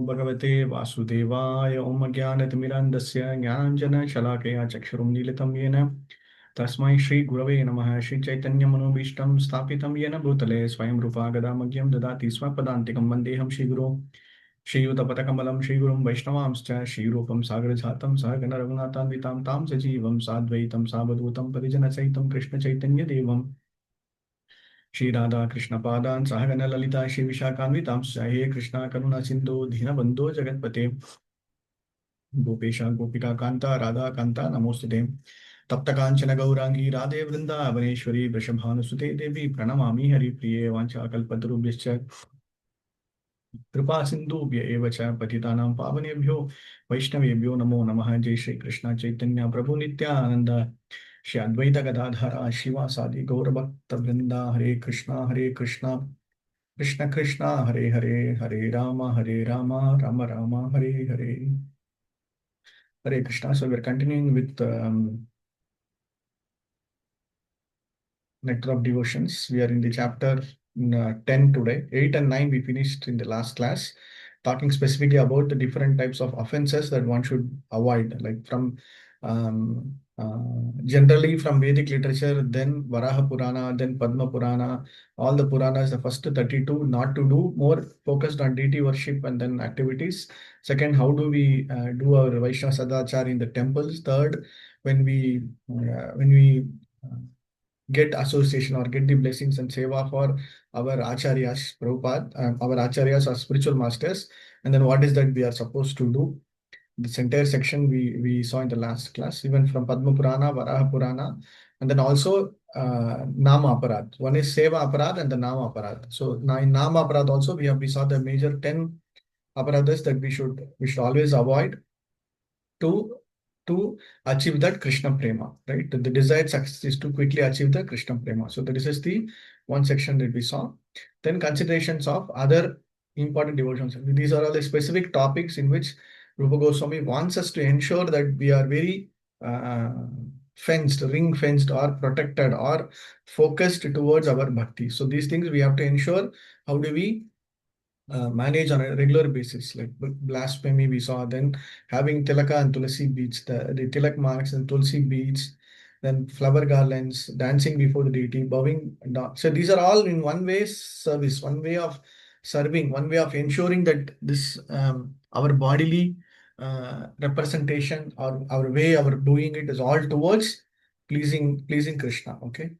भगवते वासुदेवाय ओम ज्ञानतिमिरान्धस्य ज्ञानाञ्जनशलाकया चक्षुरुन्मीलितं येन तस्मै श्रीगुरवे नमः। श्रीचैतन्यमनोभीष्टं स्थापितं येन भूतले स्वयं रूपा गदामह्यं ददाति स्वपदान्तिकं वन्देऽहं श्रीगुरो श्रीयुतपथकमलं श्रीगुरुं वैष्णवांश्च श्रीरूपं सागरजातं सहगण रघुनाथान्वितां तां सजीवं साद्वैतं सावधूतं परिजनसहितं कृष्णचैतन्यदेवं श्रीराधा कृष्णपादान् सहगण ललिता श्रीविशाखान्वितांश्च हे कृष्णा करुणा सिन्धु दीनबन्धो जगत्पते गोपेश गोपिका कांता राधा कांता नमोस्तुते तप्त कांचन गौरांगी राधे वृंदावनेश्वरी वृषभानुसुते देवी प्रणमामि हरिप्रिये वाञ्छाकल्पतरुभ्यश्च कृपा सिन्धुभ्य एव च पतितानां पावनेभ्यो वैष्णवेभ्यो नमो नमः। जय श्री कृष्ण चैतन्य प्रभु नित्यानंद श्री अद्वैत गदाधर शिवासादि गौरभक्त वृंदा हरे Krishna Krishna Krishna Hare Hare Hare Ram Ram Ram Hare Hare Hare Krishna. So we're continuing with Nectar of Devotions. We are in the chapter 10 today. 8 and 9 we finished in the last class, talking specifically about the different types of offenses that one should avoid, like from generally from Vedic literature, then Varaha Purana, then Padma Purana, all the Puranas, the first 32, not to do, more focused on deity worship and then activities. Second, how do we do our Vaishnava Sadachar in the temples? Third, when we uh, get association or get the blessings and seva for our acharyas, Prabhupada, our acharyas or spiritual masters, and then what is that we are supposed to do. This entire section we saw in the last class, even from Padma Purana, Varaha Purana, and then also Nama Aparad. One is Seva Aparad and the Nama Aparad. So now in Nama Aparad also we saw the major 10 aparadas that we should always avoid to to achieve that Krishna Prema, right? The desired success is to quickly achieve the Krishna Prema. So this is the one section that we saw. Then considerations of other important devotions. These are all the specific topics in which Rupa Goswami wants us to ensure that we are very uh, fenced, ring fenced, or protected, or focused towards our bhakti. So these things we have to ensure. How do we manage on a regular basis, like blasphemy we saw, then having tilaka and tulsi beads, the tilak marks and tulsi beads, then flower garlands, dancing before the deity, bowing down. So these are all in one way service, one way of serving, one way of ensuring that this our bodily representation or our way of doing it is all towards pleasing Krishna. Okay,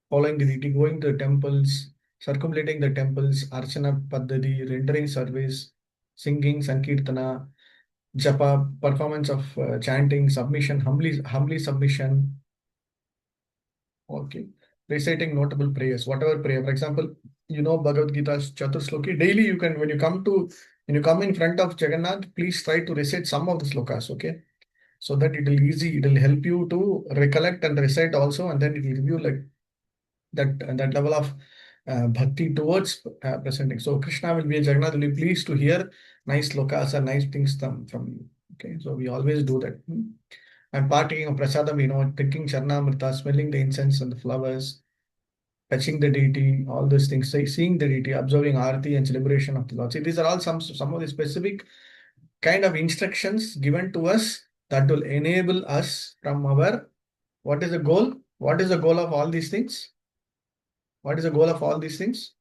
following the deity, going to the temples, circumambulating the temples, Archana Paddhati, rendering service, singing, Sankirtana, Japa, performance of chanting, submission, humbly submission, okay, reciting notable prayers, whatever prayer. For example, you know Bhagavad Gita's Chatusloki, daily you can, when you come in front of Jagannath, please try to recite some of the slokas, okay? So that it will help you to recollect and recite also, and then it will give you like that level of bhakti towards presenting. So Krishna will be, Jagannath will be pleased to hear nice lokas or nice things from you. Okay, so we always do that. And partaking of prasadam, drinking charnamrita, smelling the incense and the flowers, touching the deity, all these things, seeing the deity, observing arati and celebration of the Lord. See, these are all some of the specific kind of instructions given to us that will enable us from our, what is the goal? What is the goal of all these things? What is the goal of all these things?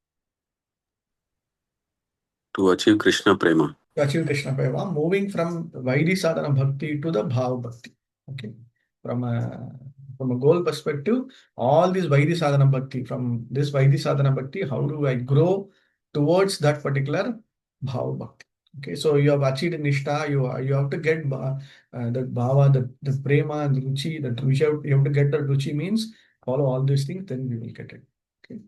To achieve Krishna Prema. To achieve Krishna Prema, moving from Vaidhi Sadhana Bhakti to the Bhav Bhakti. Okay. From a goal perspective, all these Vaidhi Sadhana Bhakti, from this Vaidhi Sadhana Bhakti, how do I grow towards that particular Bhav Bhakti? Okay, so you have achieved Nishtha, you have to get that Bhava, the Prema and the Ruchi, you have to get that Ruchi means follow all these things, then we will get it. Okay.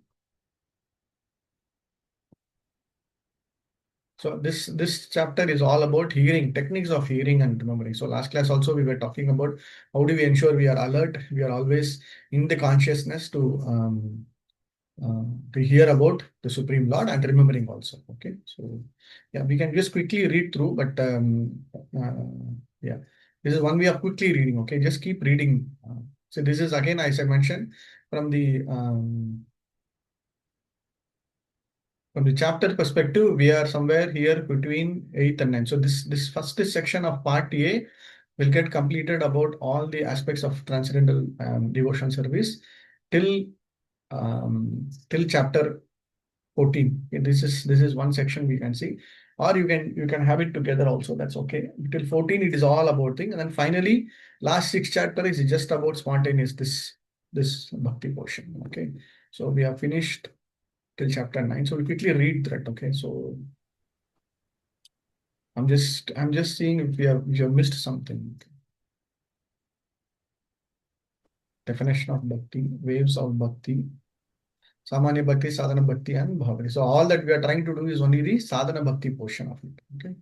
So this chapter is all about hearing, techniques of hearing and remembering. So last class also we were talking about how do we ensure we are alert, we are always in the consciousness to hear about the Supreme Lord and remembering also. Okay, so yeah, we can just quickly read through, but yeah, this is one way of quickly reading. Okay, just keep reading. So this is again, as I mentioned, from the from the chapter perspective, we are somewhere here between 8th and 9th. So this first section of part A will get completed about all the aspects of transcendental devotion service till till chapter 14. Okay, this is one section we can see, or you can have it together also. That's okay. Till 14, it is all about thing, and then finally, last 6 chapter is just about spontaneous. This bhakti portion. Okay, so we have finished till chapter 9. So we quickly read that. Okay, so I'm just seeing if you have missed something. Definition of bhakti, waves of bhakti, Samanya Bhakti, Sadhana Bhakti, and Bhavani. So all that we are trying to do is only the Sadhana Bhakti portion of it. Okay.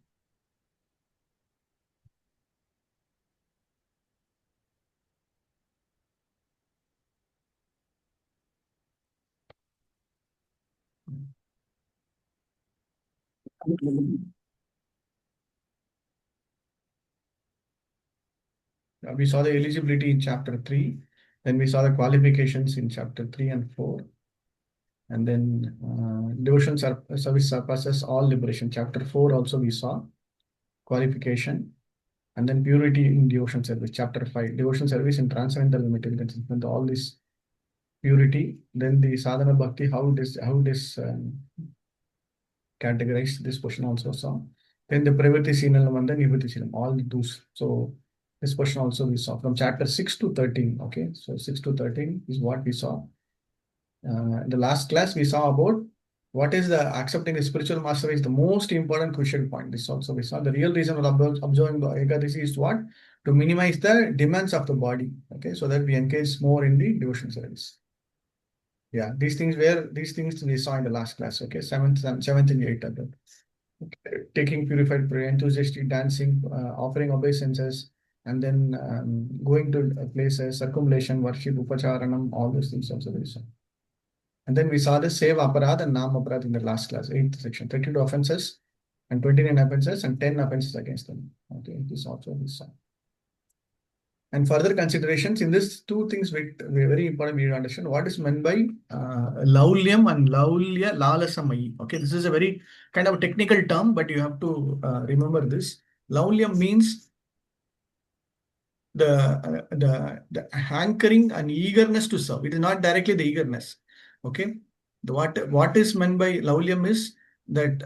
We saw the eligibility in chapter 3. Then we saw the qualifications in chapter 3 and 4. And then devotion service surpasses all liberation. Chapter 4 also we saw qualification. And then purity in devotion service. Chapter 5, devotion service in transcendental material consciousness. All this purity. Then the sadhana bhakti, how this categorized this portion also saw. Then the pravritti seenalam and then nivritti seenalam, all those. So this portion also we saw from chapter 6 to 13. Okay, so 6 to 13 is what we saw. In the last class, we saw about what is the accepting the spiritual master is the most important crucial point. This also we saw the real reason of observing the Ekadasi is what? To minimize the demands of the body. Okay, so that we engage more in the devotion service. Yeah, these things we saw in the last class. Okay, seventh and eighth. Okay. Taking purified prayer, enthusiastic dancing, offering obeisances, and then going to places, circumambulation, worship, upacharanam, all those things also we saw. And then we saw the save aparad and nam aparad in the last class, 8th section, 32 offenses and 29 offenses and 10 offenses against them. Okay, this also we saw. And further considerations in this two things very important we need to understand what is meant by laulyam and laulya lalasamai. Okay, this is a very kind of a technical term, but you have to remember this. Laulyam means the hankering and eagerness to serve. It is not directly the eagerness. Okay, what is meant by laulyam is that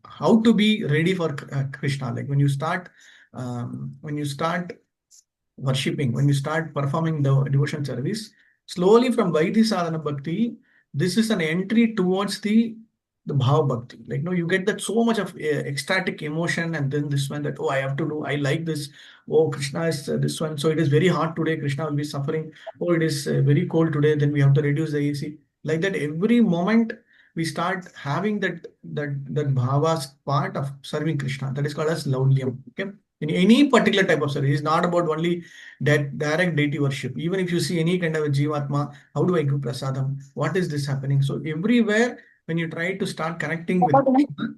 how to be ready for Krishna. Like when you start worshipping, when you start performing the devotion service, slowly from Vaidhi Sadhana Bhakti, this is an entry towards the Bhava Bhakti. Like, no, you get that so much of ecstatic emotion, and then this one that, oh, I have to do, I like this. Oh, Krishna is this one. So it is very hot today. Krishna will be suffering. Oh, it is very cold today. Then we have to reduce the AC. Like that, every moment we start having that bhavas part of serving Krishna. That is called as laulyam. Okay. In any particular type of service, it's not about only that direct deity worship. Even if you see any kind of a jivatma, how do I give prasadam? What is this happening? So everywhere, when you try to start connecting with Krishna,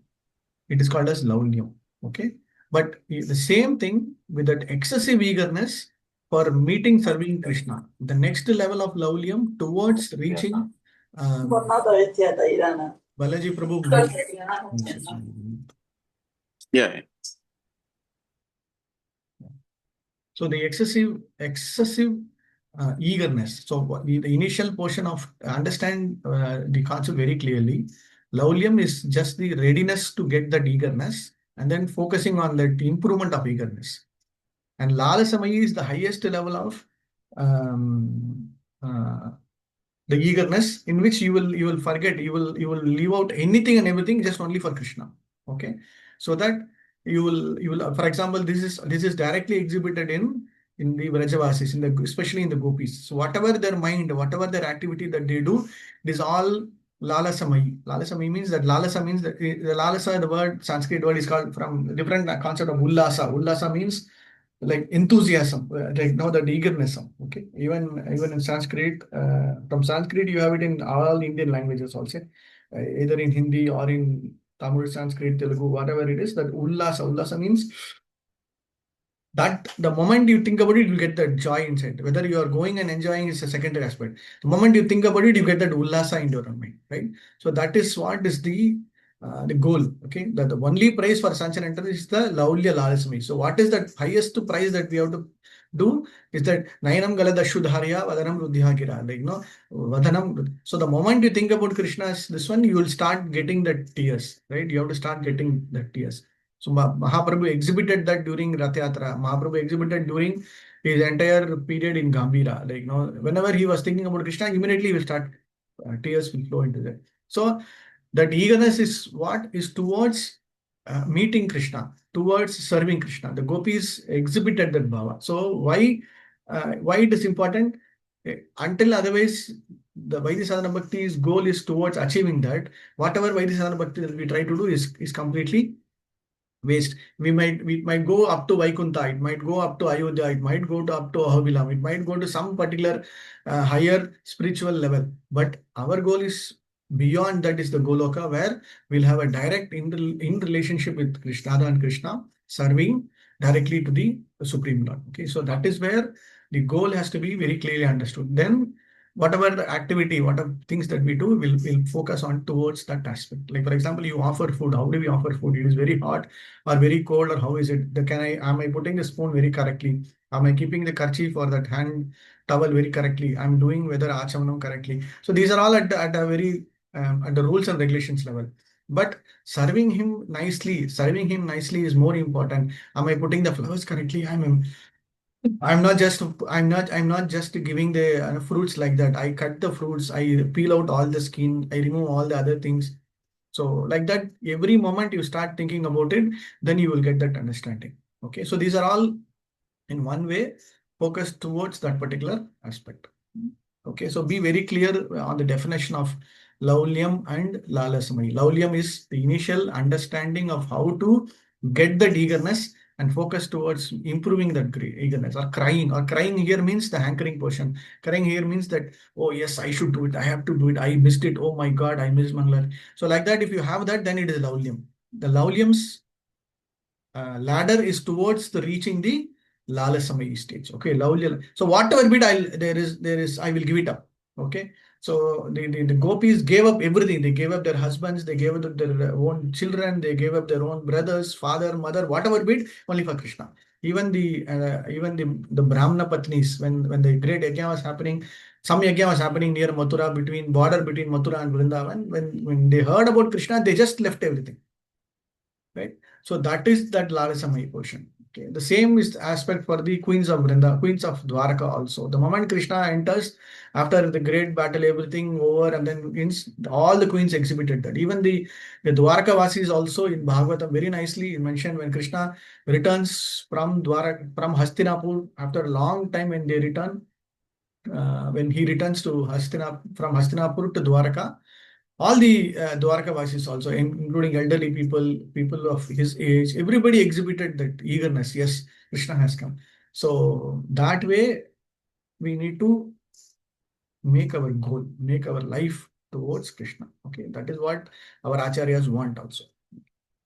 it is called as laulyam. Okay, but the same thing with that excessive eagerness for meeting, serving Krishna. The next level of laulyam towards reaching Balaji Prabhu. Yeah. So the excessive eagerness. So the initial portion of understand the concept very clearly. Laulyam is just the readiness to get that eagerness, and then focusing on that improvement of eagerness. And Lalasamaya is the highest level of um, uh, the eagerness in which you will forget, you will leave out anything and everything just only for Krishna. Okay, so that you will for example, this is directly exhibited in the Vrajavasis, especially in the gopis. So whatever their mind, whatever their activity that they do, it is all Lalasamai. Lalasamai means that Lalasa means that the Lalasa, the word Sanskrit word is called from different concept of Ullasa. Ullasa means like enthusiasm, like now that eagerness. Okay, even in Sanskrit, from Sanskrit you have it in all Indian languages also, either in Hindi or in Tamil, Sanskrit, Telugu, whatever it is. That ullasa means that the moment you think about it, you get that joy inside. Whether you are going and enjoying is a secondary aspect. The moment you think about it, you get that ullasa into your mind, right? So that is what is the goal. Okay, the only price for sunshine enter is the laulya lalasmi. So what is that highest price that we have to do is that nayanam galada shudharya vadanam ruddhya gira, like vadanam. So the moment you think about Krishna's this one, you will start getting that tears, right? You have to start getting that tears. So Mahaprabhu exhibited that during Rath Yatra. Mahaprabhu exhibited during his entire period in Gambhira. Like, whenever he was thinking about Krishna, immediately he will start, tears will flow into that. So that eagerness is what is towards meeting Krishna, towards serving Krishna. The gopis exhibited that bhava. So why it is important? Until otherwise, the Vaidhi Sadhana Bhakti's goal is towards achieving that. Whatever Vaidhi Sadhana Bhakti that we try to do is completely waste. We might go up to Vaikunta, it might go up to Ayodhya, it might go to up to Ahobilam, it might go to some particular higher spiritual level. But our goal is beyond that, is the Goloka, where we'll have a direct in relationship with Krishna and Krishna, serving directly to the Supreme Lord. Okay, so that is where the goal has to be very clearly understood. Then whatever the activity, whatever things that we do, will focus on towards that aspect. Like for example, you offer food. How do we offer food? It is very hot or very cold, or how is it? Am I putting the spoon very correctly? Am I keeping the kerchief or that hand towel very correctly? I'm doing whether achamanam correctly. So these are all at a very at the rules and regulations level. But serving him nicely is more important. Am I putting the flowers correctly? I'm not just giving the fruits like that. I cut the fruits, I peel out all the skin, I remove all the other things. So like that, every moment you start thinking about it, then you will get that understanding. Okay, so these are all in one way focused towards that particular aspect. Okay, so be very clear on the definition of laulyam and lalasamai. Laulyam is the initial understanding of how to get that eagerness and focus towards improving that eagerness. Or crying. Or crying here means the hankering portion. Crying here means that, oh yes, I should do it. I have to do it. I missed it. Oh my God, I missed Manglar. So like that, if you have that, then it is laulyam. The laulyam's ladder is towards the reaching the lalasamai stage. Okay, laulya. So whatever bit there is I will give it up. Okay. So the gopis gave up everything. They gave up their husbands, they gave up their own children, they gave up their own brothers, father, mother, whatever bit, only for Krishna. Even the Brahmana Patnis, when the great yajna was happening, some yajna was happening near Mathura, border between Mathura and Vrindavan. When they heard about Krishna, they just left everything. Right? So that is that Larasamai portion. Okay. The same is the aspect for the queens of Vrinda, queens of Dwaraka also. The moment Krishna enters, after the great battle, everything over, and then all the queens exhibited that. Even the Dwaraka Vasis also in Bhagavatam very nicely mentioned when Krishna returns from from Hastinapur after a long time. When they return, when he returns to from Hastinapur to Dwaraka, all the Dwarka Vasis also, including elderly people, people of his age, everybody exhibited that eagerness. Yes, Krishna has come. So that way, we need to make our goal, make our life towards Krishna. Okay, that is what our acharyas want also.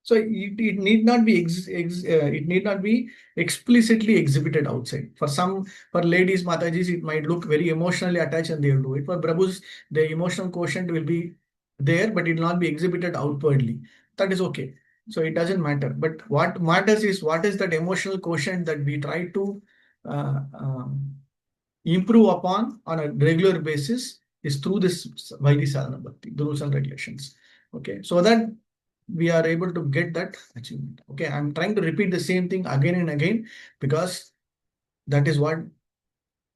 So it need not be it need not be explicitly exhibited outside. For ladies, Matajis, it might look very emotionally attached and they'll do it. For Prabhus, the emotional quotient will be there, but it will not be exhibited outwardly. That is okay. So it doesn't matter. But what matters is what is that emotional quotient that we try to uh, um, improve upon on a regular basis is through this Vaidhi Sadhana Bhakti, the rules and regulations. Okay, so that we are able to get that achievement. Okay, I'm trying to repeat the same thing again and again because that is what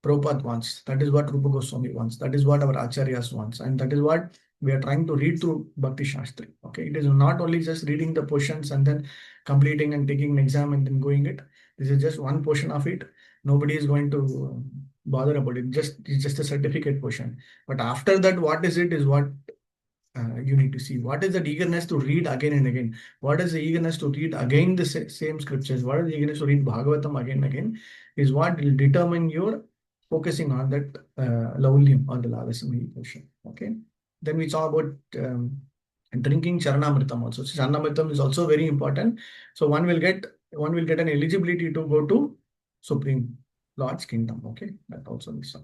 Prabhupada wants. That is what Rupa Goswami wants. That is what our acharyas wants. And that is what we are trying to read through Bhakti Shastri. Okay, it is not only just reading the portions and then completing and taking an exam and then going it. This is just one portion of it. Nobody is going to bother about it. It's just a certificate portion. But after that, what is it is what you need to see. What is that eagerness to read again and again? What is the eagerness to read again the same scriptures? What is the eagerness to read Bhagavatam again and again? Is what will determine your focusing on that laulyam or the Ladasamahi portion. Okay. Then we saw about drinking Charanamritam also. So Charanamritam is also very important. So one will get an eligibility to go to Supreme Lord's kingdom. Okay, that also we saw.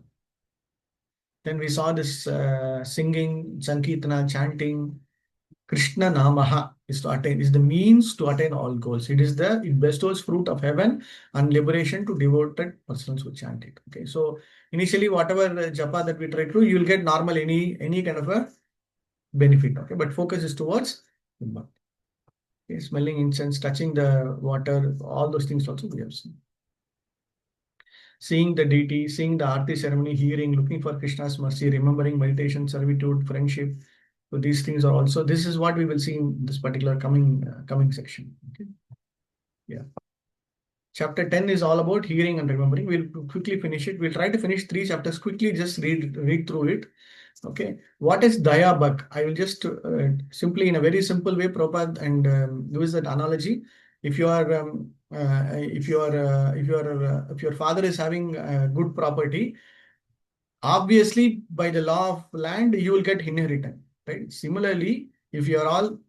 Then we saw this singing, Sankirtana, chanting. Krishna Namaha is to attain, is the means to attain all goals. It bestows fruit of heaven and liberation to devoted persons who chant it. Okay, so initially, whatever japa that we try to do, you will get normal any kind of a benefit. Okay, but focus is towards Brahma. Okay, smelling incense, touching the water, all those things also we have seen. Seeing the deity, seeing the Aarti ceremony, hearing, looking for Krishna's mercy, remembering meditation, servitude, friendship. So these things are also, this is what we will see in this particular coming section. Okay. Yeah. Chapter 10 is all about hearing and remembering. We'll quickly finish it. We'll try to finish 3 chapters quickly, just read through it. Okay. What is Daya Bhak? I will just simply in a very simple way, Prabhupada, and use that analogy. If you are if your father is having good property, obviously by the law of land you will get inheritance, right? Similarly, if you are all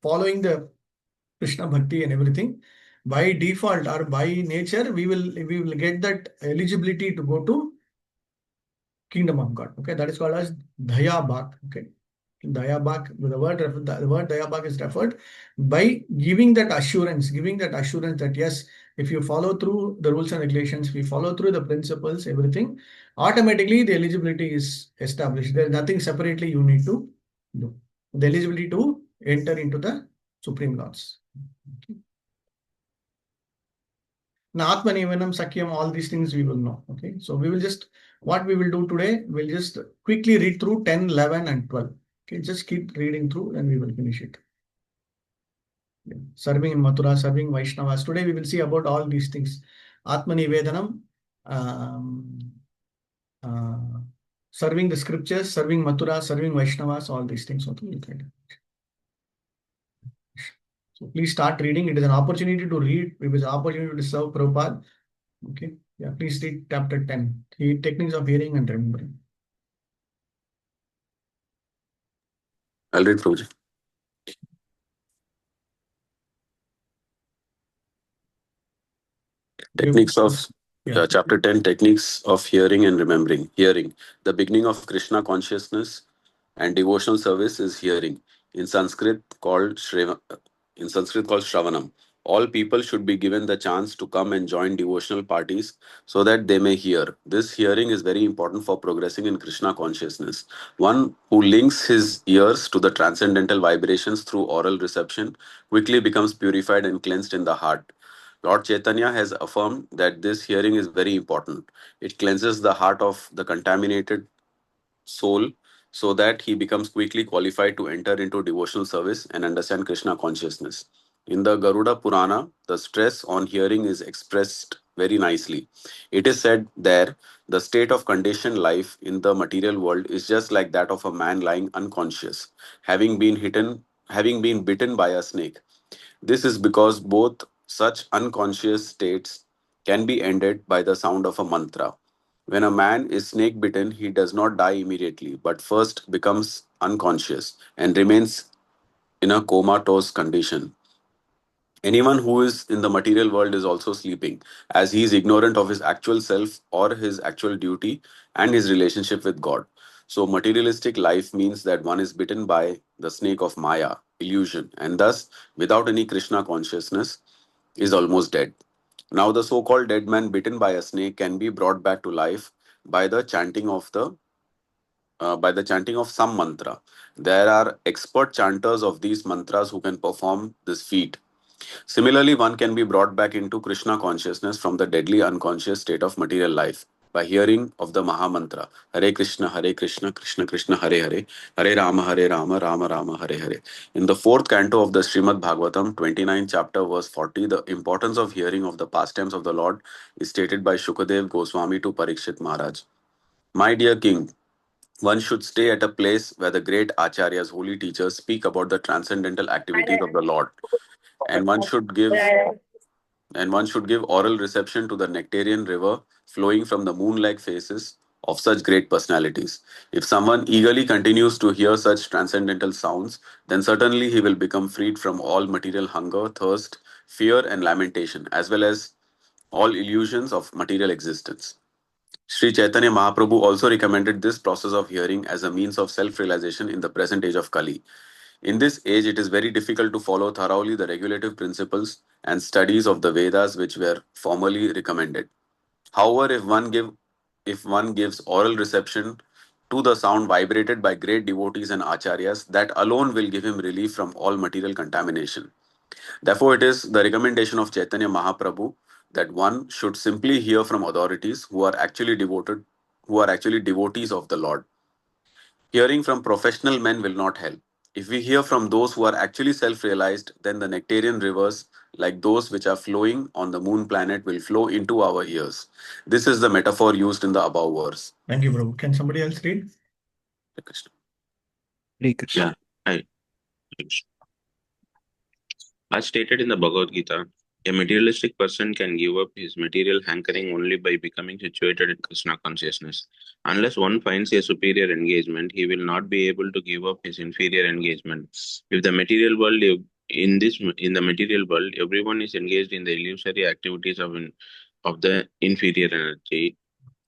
following the Krishna bhakti and everything, by default or by nature we will get that eligibility to go to kingdom of God. Okay, that is called as Daya Bhak. Okay, Daya Bhak, the word Daya Bhak is referred by giving that assurance that yes, if you follow through the rules and regulations, if you follow through the principles, everything, automatically the eligibility is established. There is nothing separately you need to do. The eligibility to enter into the Supreme Lords. Okay. Now, Atma Nivanam, Sakyam, all these things we will know. Okay. So what we will do today, we'll just quickly read through 10, 11, and 12. Okay. Just keep reading through and we will finish it. Yeah. Serving in Mathura, serving Vaishnavas. Today we will see about all these things. Atma Nivedanam, um, uh, serving the scriptures, serving Mathura, serving Vaishnavas, all these things. Okay. So please start reading. It is an opportunity to read. It is an opportunity to serve Prabhupada. Okay. Yeah, please read chapter 10. The techniques of hearing and remembering. I'll read, Prabhuji. Techniques of Yeah. Chapter 10, Techniques of Hearing and Remembering. Hearing. The beginning of Krishna consciousness and devotional service is hearing. In Sanskrit called Shravanam. All people should be given the chance to come and join devotional parties so that they may hear. This hearing is very important for progressing in Krishna consciousness. One who links his ears to the transcendental vibrations through oral reception quickly becomes purified and cleansed in the heart. Lord Chaitanya has affirmed that this hearing is very important. It cleanses the heart of the contaminated soul so that he becomes quickly qualified to enter into devotional service and understand Krishna consciousness. In the Garuda Purana, the stress on hearing is expressed very nicely. It is said there, the state of conditioned life in the material world is just like that of a man lying unconscious, having been bitten by a snake. This is because both such unconscious states can be ended by the sound of a mantra. When a man is snake bitten, he does not die immediately, but first becomes unconscious and remains in a comatose condition. Anyone who is in the material world is also sleeping, as he is ignorant of his actual self or his actual duty and his relationship with God. So, materialistic life means that one is bitten by the snake of Maya, illusion, and thus, without any Krishna consciousness, is almost dead. Now, the so called dead man bitten by a snake can be brought back to life by the chanting of some mantra. There are expert chanters of these mantras who can perform this feat. Similarly, one can be brought back into Krishna consciousness from the deadly unconscious state of material life by hearing of the Maha Mantra Hare Krishna, Krishna Krishna, Hare Hare, Hare Rama, Rama Rama, Hare Hare. In the fourth canto of the Srimad Bhagavatam, 29 chapter, verse 40, the importance of hearing of the pastimes of the Lord is stated by Shukadev Goswami to Parikshit Maharaj. My dear king, one should stay at a place where the great acharyas, holy teachers, speak about the transcendental activities of the Lord, and one should give oral reception to the nectarian river flowing from the moon-like faces of such great personalities. If someone eagerly continues to hear such transcendental sounds, then certainly he will become freed from all material hunger, thirst, fear, and lamentation, as well as all illusions of material existence. Sri Chaitanya Mahaprabhu also recommended this process of hearing as a means of self realization in the present age of Kali. In this age, it is very difficult to follow thoroughly the regulative principles and studies of the Vedas which were formerly recommended. However, if one gives oral reception to the sound vibrated by great devotees and acharyas, that alone will give him relief from all material contamination. Therefore, it is the recommendation of Chaitanya Mahaprabhu that one should simply hear from authorities who are actually devotees of the Lord. Hearing from professional men will not help. If we hear from those who are actually self realized, then the nectarian rivers, like those which are flowing on the moon planet, will flow into our ears. This is the metaphor used in the above verse. Thank you, Prabhu. Can somebody else read? Hare Krishna. Yeah. Hi. As stated in the Bhagavad Gita, a materialistic person can give up his material hankering only by becoming situated in Krishna consciousness. Unless one finds a superior engagement, he will not be able to give up his inferior engagement. If the material world in the material world, everyone is engaged in the illusory activities of the inferior energy.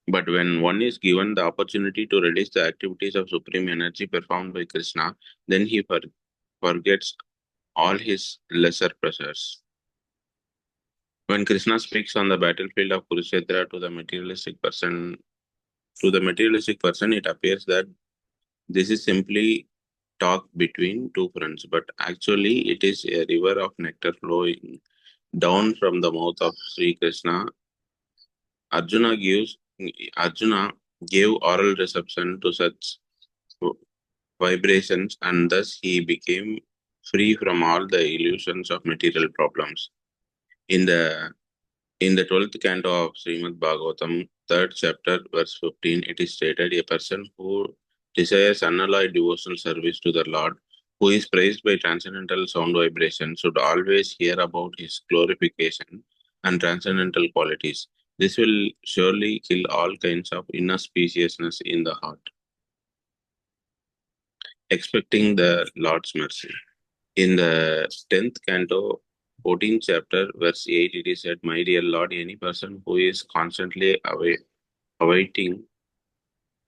But when one is given the opportunity to release the activities of supreme energy performed by Krishna, then he forgets all his lesser pressures. When Krishna speaks on the battlefield of Kurukshetra to the materialistic person, it appears that this is simply talk between two friends, but actually it is a river of nectar flowing down from the mouth of Sri Krishna. Arjuna gives Arjuna gave oral reception to such vibrations, and thus he became free from all the illusions of material problems. In the 12th canto of Srimad Bhagavatam, 3rd chapter, verse 15, it is stated, a person who desires unalloyed devotional service to the Lord, who is praised by transcendental sound vibration, should always hear about his glorification and transcendental qualities. This will surely kill all kinds of inauspiciousness in the heart, expecting the Lord's mercy. In the 10th canto, 14th chapter, verse 8, it is said, my dear Lord, any person who is constantly awaiting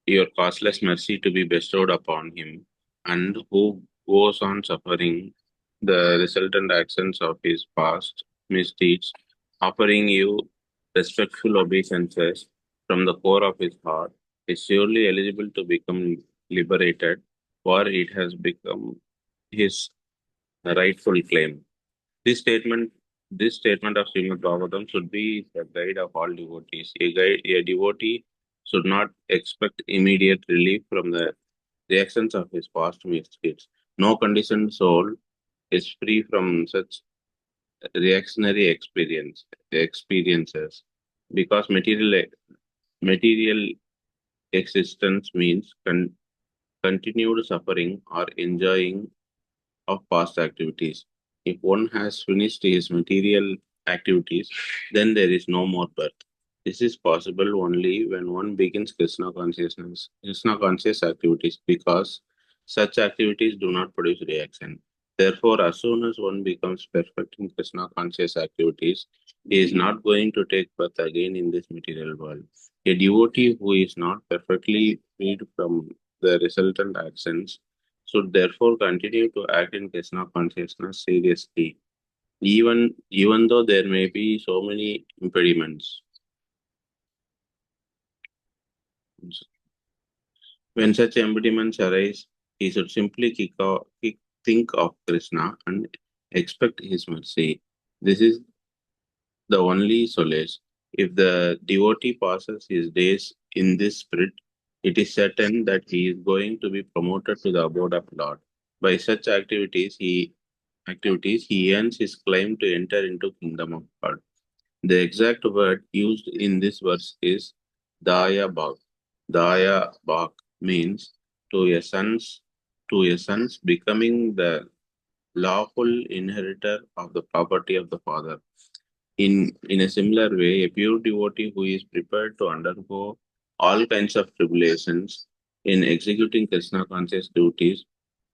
your causeless mercy to be bestowed upon him, and who goes on suffering the resultant actions of his past misdeeds, offering you respectful obeisances from the core of his heart, is surely eligible to become liberated, for it has become his rightful claim. This statement of Srimad Bhagavatam should be the guide of all devotees. A devotee should not expect immediate relief from the reactions of his past misdeeds. No conditioned soul is free from such reactionary experiences, because material existence means continued suffering or enjoying of past activities. If one has finished his material activities, then there is no more birth. This is possible only when one begins Krishna conscious activities, because such activities do not produce reaction. Therefore, as soon as one becomes perfect in Krishna conscious activities, he is not going to take birth again in this material world. A devotee who is not perfectly freed from the resultant actions should therefore continue to act in Krishna consciousness seriously, even though there may be so many impediments. When such impediments arise, he should simply think of Krishna and expect his mercy. This is the only solace. If the devotee passes his days in this spirit, it is certain that he is going to be promoted to the abode of Lord. By such activities, he earns his claim to enter into kingdom of God. The exact word used in this verse is Daya Bhak. Daya Bhak means to a son's becoming the lawful inheritor of the property of the father. In a similar way, a pure devotee who is prepared to undergo all kinds of tribulations in executing Krishna conscious duties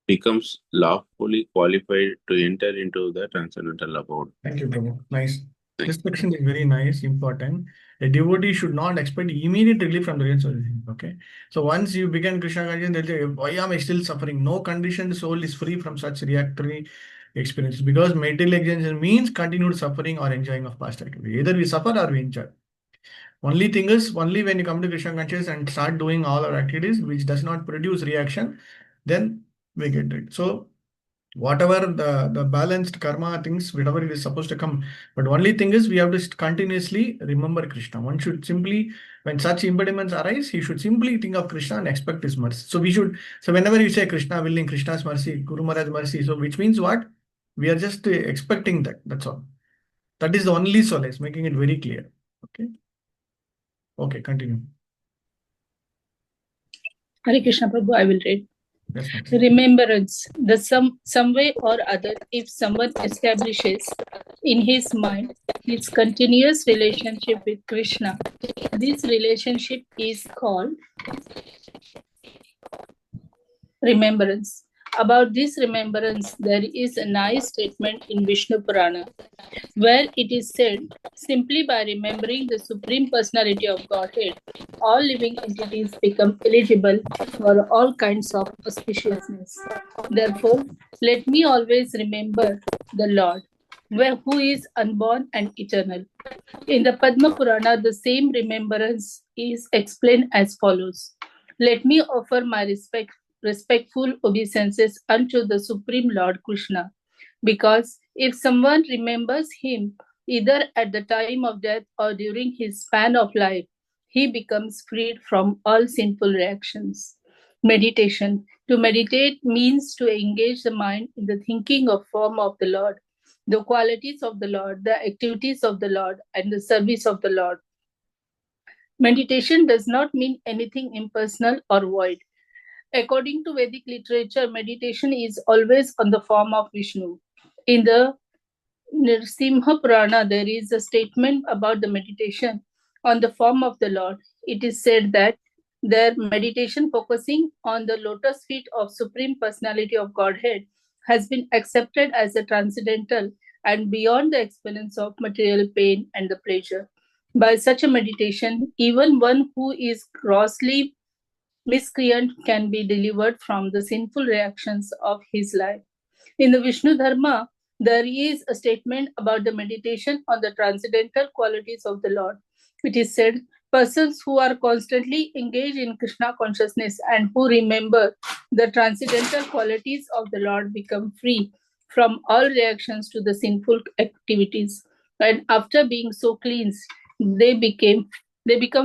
becomes lawfully qualified to enter into the transcendental abode. Thank you, Prabhu. Nice. This section is very nice, important. A devotee should not expect immediate relief from the realization. Okay. So once you begin Krishna consciousness, they'll say, why am I still suffering? No conditioned soul is free from such reactory experiences because material existence means continued suffering or enjoying of past activity. Either we suffer or we enjoy. Only thing is, only when you come to Krishna consciousness and start doing all our activities which does not produce reaction, then we get it. So whatever the balanced karma things, whatever it is supposed to come, but only thing is we have to continuously remember Krishna. One should simply, when such impediments arise, he should simply think of Krishna and expect his mercy. So we should, so whenever you say Krishna willing, Krishna's mercy, Guru Maharaj mercy, so which means what? We are just expecting that. That's all. That is the only solace, making it very clear. Okay. Okay, continue. Hare Krishna Prabhu, I will read. Yes, ma'am. Remembrance. The some way or other, if someone establishes in his mind his continuous relationship with Krishna, this relationship is called remembrance. About this remembrance, there is a nice statement in Vishnu Purana, where it is said, simply by remembering the Supreme Personality of Godhead, all living entities become eligible for all kinds of auspiciousness. Therefore, let me always remember the Lord, who is unborn and eternal. In the Padma Purana, the same remembrance is explained as follows. Let me offer my respectful obeisances unto the Supreme Lord Krishna, because if someone remembers him either at the time of death or during his span of life, he becomes freed from all sinful reactions. Meditation. To meditate means to engage the mind in the thinking of form of the Lord, the qualities of the Lord, the activities of the Lord, and the service of the Lord. Meditation does not mean anything impersonal or void. According to Vedic literature, meditation is always on the form of Vishnu. In the Nrsimha Purana, there is a statement about the meditation on the form of the Lord. It is said that their meditation focusing on the lotus feet of Supreme Personality of Godhead has been accepted as a transcendental and beyond the experience of material pain and the pleasure. By such a meditation, even one who is grossly miscreant can be delivered from the sinful reactions of his life. In the Vishnu Dharma, there is a statement about the meditation on the transcendental qualities of the Lord. It is said, persons who are constantly engaged in Krishna consciousness and who remember the transcendental qualities of the Lord become free from all reactions to the sinful activities. And after being so cleansed, they become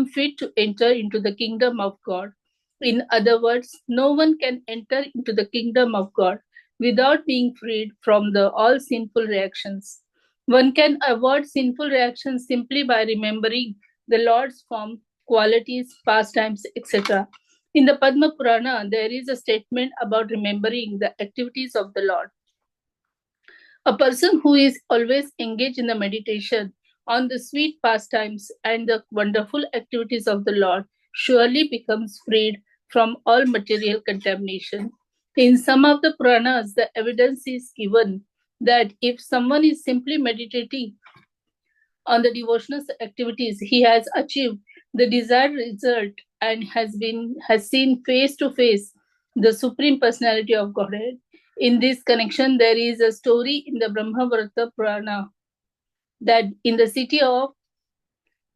fit to enter into the kingdom of God. In other words, no one can enter into the kingdom of God without being freed from the all sinful reactions. One can avoid sinful reactions simply by remembering the Lord's form, qualities, pastimes, etc. In the Padma Purana, there is a statement about remembering the activities of the Lord. A person who is always engaged in the meditation on the sweet pastimes and the wonderful activities of the Lord surely becomes freed from all material contamination. In some of the Puranas, the evidence is given that if someone is simply meditating on the devotional activities, he has achieved the desired result and has seen face to face the Supreme Personality of Godhead. In this connection, there is a story in the Brahmavarta Purana that in the city of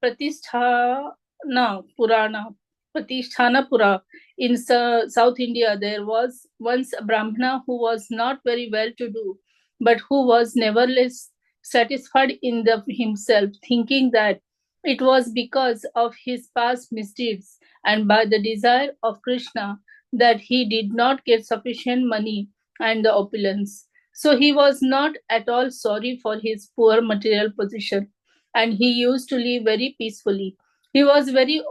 Pratishthanapura in South India, there was once a Brahmana who was not very well to do, but who was nevertheless satisfied in himself, thinking that it was because of his past misdeeds and by the desire of Krishna that he did not get sufficient money and the opulence. So he was not at all sorry for his poor material position, and he used to live very peacefully. He was very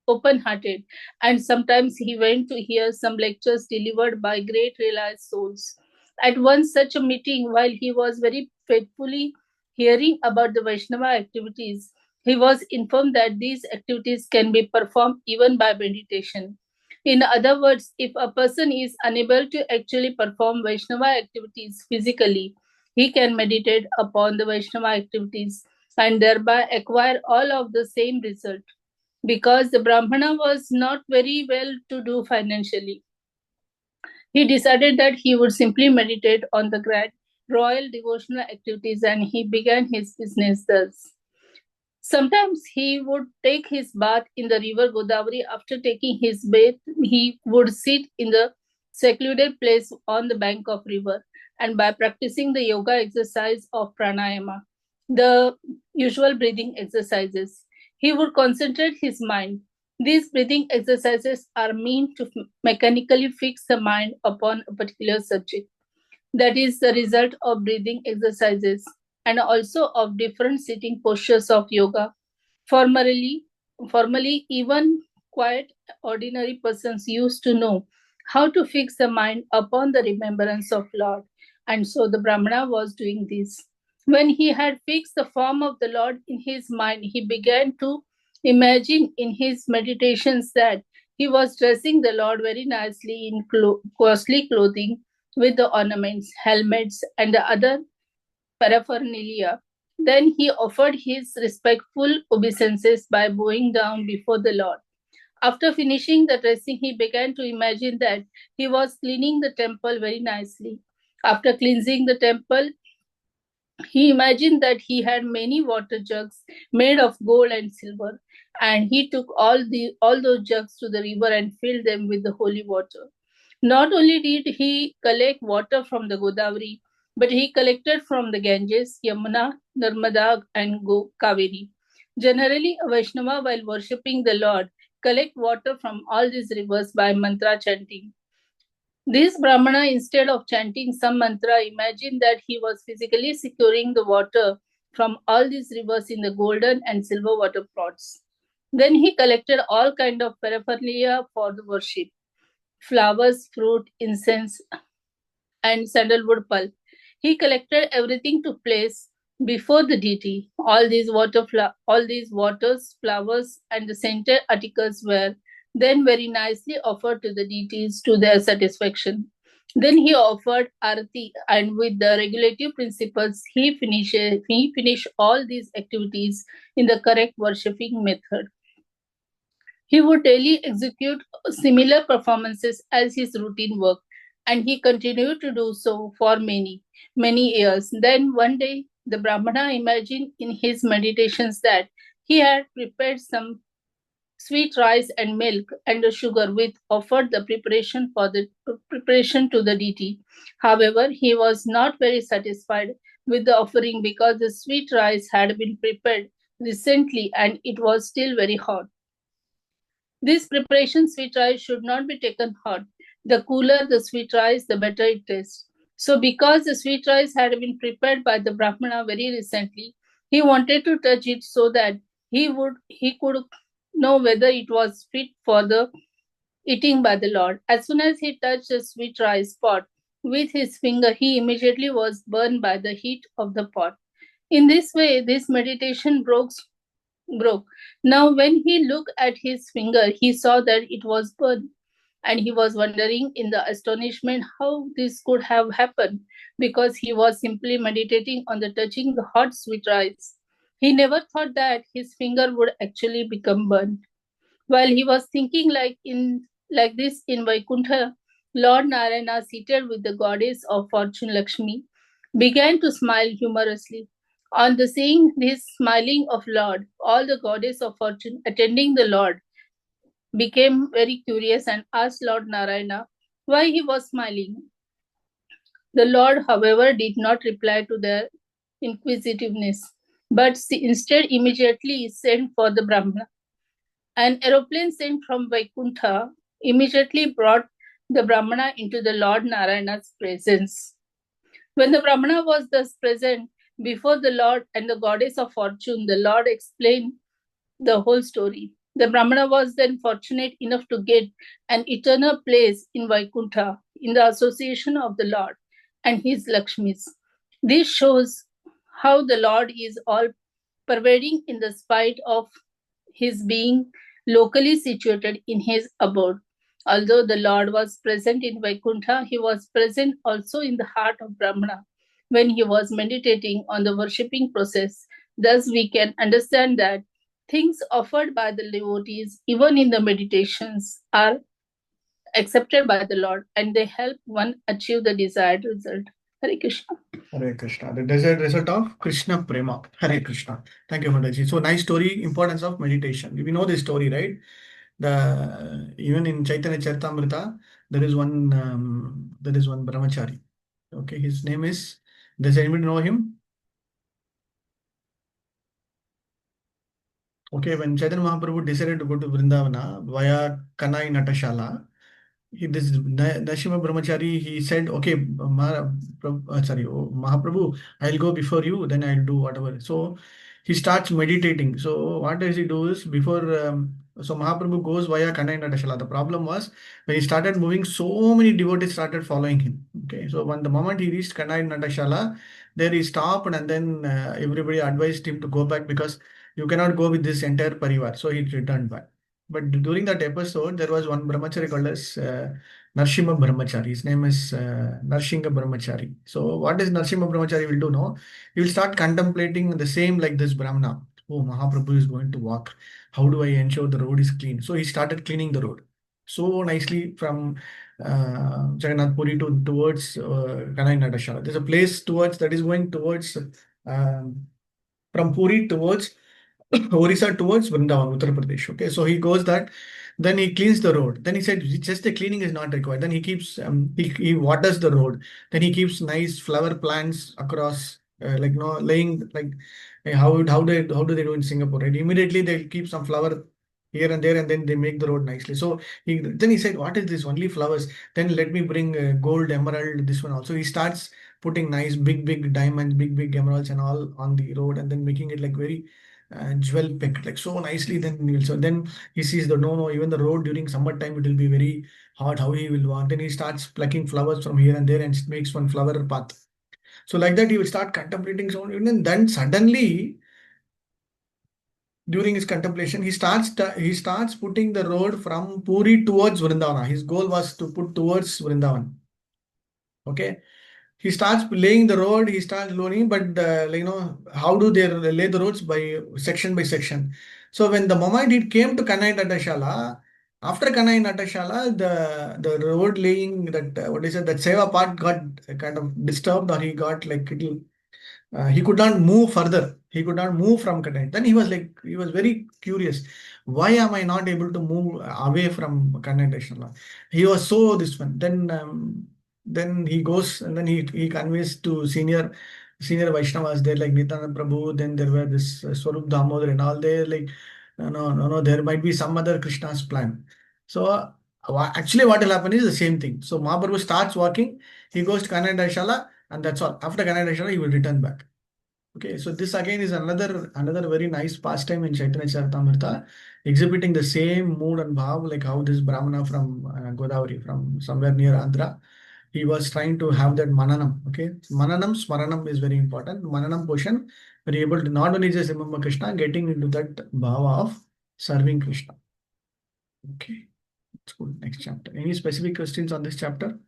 open hearted, and sometimes he went to hear some lectures delivered by great realized souls. At one such a meeting, while he was very faithfully hearing about the Vaishnava activities, he was informed that these activities can be performed even by meditation. In other words, if a person is unable to actually perform Vaishnava activities physically, he can meditate upon the Vaishnava activities and thereby acquire all of the same result. Because the Brahmana was not very well to do financially, he decided that he would simply meditate on the grand royal devotional activities and he began his business thus. Sometimes he would take his bath in the river Godavari. After taking his bath, he would sit in the secluded place on the bank of river, and by practicing the yoga exercise of pranayama, the usual breathing exercises, he would concentrate his mind. These breathing exercises are meant to mechanically fix the mind upon a particular subject. That is the result of breathing exercises and also of different sitting postures of yoga. Formerly, even quiet ordinary persons used to know how to fix the mind upon the remembrance of Lord. And so the Brahmana was doing this. When he had fixed the form of the Lord in his mind, he began to imagine in his meditations that he was dressing the Lord very nicely in costly clothing with the ornaments, helmets, and the other paraphernalia. Then he offered his respectful obeisances by bowing down before the Lord. After finishing the dressing, he began to imagine that he was cleaning the temple very nicely. After cleansing the temple, he imagined that he had many water jugs made of gold and silver, and he took all those jugs to the river and filled them with the holy water. Not only did he collect water from the Godavari, but he collected from the Ganges, Yamuna, Narmada, and Kaveri. Generally, a Vaishnava, while worshipping the Lord, collect water from all these rivers by mantra chanting. This Brahmana, instead of chanting some mantra, imagined that he was physically securing the water from all these rivers in the golden and silver water pots. Then he collected all kind of paraphernalia for the worship: flowers, fruit, incense, and sandalwood pulp. He collected everything to place before the deity. All these waters, flowers, and the scented articles were then very nicely offered to the deities to their satisfaction. Then he offered arati, and with the regulative principles, he finished all these activities in the correct worshipping method. He would daily execute similar performances as his routine work, and he continued to do so for many years. Then one day, the Brahmana imagined in his meditations that he had prepared some sweet rice and milk and sugar with offered the preparation to the deity. However, he was not very satisfied with the offering because the sweet rice had been prepared recently and it was still very hot. This preparation sweet rice should not be taken hot. The cooler the sweet rice, the better it tastes. So, because the sweet rice had been prepared by the Brahmana very recently, he wanted to touch it so that he could know whether it was fit for the eating by the Lord. As soon as he touched the sweet rice pot with his finger, he immediately was burned by the heat of the pot. In this way, this meditation broke. Now, when he looked at his finger, he saw that it was burned, and he was wondering in the astonishment how this could have happened because he was simply meditating on the touching the hot sweet rice. He never thought that his finger would actually become burned. While he was thinking like this in Vaikuntha, Lord Narayana, seated with the goddess of fortune Lakshmi, began to smile humorously. On the seeing this smiling of Lord, all the goddess of fortune attending the Lord became very curious and asked Lord Narayana why he was smiling. The Lord, however, did not reply to their inquisitiveness, but instead immediately sent for the Brahmana. An aeroplane sent from Vaikuntha immediately brought the Brahmana into the Lord Narayana's presence. When the Brahmana was thus present before the Lord and the goddess of fortune, the Lord explained the whole story. The Brahmana was then fortunate enough to get an eternal place in Vaikuntha in the association of the Lord and his Lakshmis. This shows how the Lord is all pervading in the spite of his being locally situated in his abode. Although the Lord was present in Vaikuntha, he was present also in the heart of Brahmana. when he was meditating on the worshipping process. Thus, we can understand that things offered by the devotees, even in the meditations, are accepted by the Lord and they help one achieve the desired result. Hare Krishna. Hare Krishna. The desired result of Krishna Prema. Hare Krishna. Thank you, Mataji. So nice story, importance of meditation. We know this story, right? The even in Chaitanya Charitamrita, there is one brahmachari. Okay, his name is. Does anybody know him? Okay, when Chaitanya Mahaprabhu decided to go to Vrindavana via Kanai Natashala, this Nashima Brahmachari, he said, okay, Mahaprabhu, I'll go before you, then I'll do whatever. So he starts meditating. So what does he do is so Mahaprabhu goes via Kanai Natashala. The problem was when he started moving, so many devotees started following him. Okay, so when the moment he reached Kanai Natashala, there he stopped and then everybody advised him to go back because you cannot go with this entire parivar. So he returned back. But during that episode, there was one brahmachari called as Narsimha Brahmachari. His name is Narsingha Brahmachari. So, what is Narsimha Brahmachari will do now? He will start contemplating the same like this Brahmana. Oh, Mahaprabhu is going to walk. How do I ensure the road is clean? So, he started cleaning the road so nicely from Jagannath Puri towards Kanai Nadashala. There's a place towards that is going towards from Puri towards Orissa towards Vrindavan, Uttar Pradesh. Okay, so he goes that, then he cleans the road. Then he said just the cleaning is not required. Then he keeps he waters the road. Then he keeps nice flower plants across, like laying like how do they do in Singapore? Right, immediately they keep some flower here and there, and then they make the road nicely. So then he said, what is this? Only flowers. Then let me bring gold, emerald, this one also. He starts putting nice big diamonds, big emeralds and all on the road, and then making it like very jewel picked like so nicely. Then he sees the no, even the road during summertime it will be very hot. How he will walk? Then he starts plucking flowers from here and there and makes one flower path. So like that he will start contemplating so and then suddenly during his contemplation he starts putting the road from Puri towards Vrindavana. His goal was to put towards Vrindavan. Okay, he starts laying the road, he starts loading, but how do they lay the roads by section? So when the moment it came to Kanai Natashala, after Kanai Natashala, the road laying that what is it, that Seva part got kind of disturbed, or he got like he could not move further. He could not move from Kanai. Then he was very curious. Why am I not able to move away from Kanai Natashala? He was so this one. Then he goes and then he conveys to senior Vaishnavas there like Nityananda Prabhu. Then there were this Swarup Damodar and all. They like no, there might be some other Krishna's plan. So actually what will happen is the same thing. So Mahaprabhu starts walking, he goes to Kanai and that's all. After Kanai he will return back. Okay, so this again is another very nice pastime in Chaitanya Charitamrita, exhibiting the same mood and bhav like how this Brahmana from Godavari, from somewhere near Andhra, he was trying to have that mananam. Okay, mananam, smaranam is very important. Mananam portion, we're able to not only just remember Krishna, getting into that bhava of serving Krishna. Okay, let's go to the next chapter. Any specific questions on this chapter?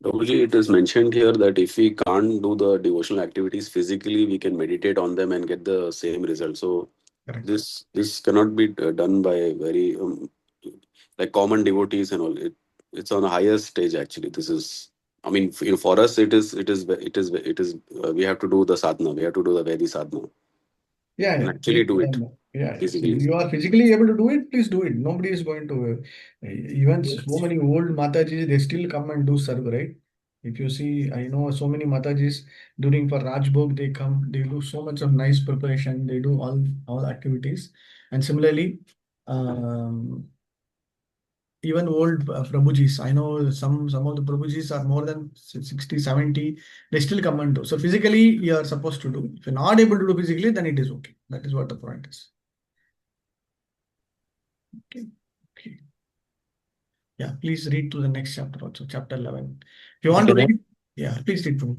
Prabhuji, it is mentioned here that if we can't do the devotional activities physically, we can meditate on them and get the same result. So Correct. this cannot be done by very like common devotees and all. It's on a higher stage actually. This is, I mean, for us we have to do the sadhana. We have to do the Vedi sadhana Yeah, and yeah. actually do it Yeah, if physically. you are physically able to do it, please do it. Nobody is going to, even so many old Matajis, they still come and do serve, right? If you see, I know so many Matajis during for Rajbhog, they come, they do so much of nice preparation, they do all activities. And similarly, um, even old Prabhujis, I know some of the Prabhujis are more than 60, 70, they still come and do. So physically, you are supposed to do. If you're not able to do physically, then it is okay. That is what the point is. Okay. Okay. Yeah, please read to the next chapter also, chapter 11. If you want to read, yeah, please read to me.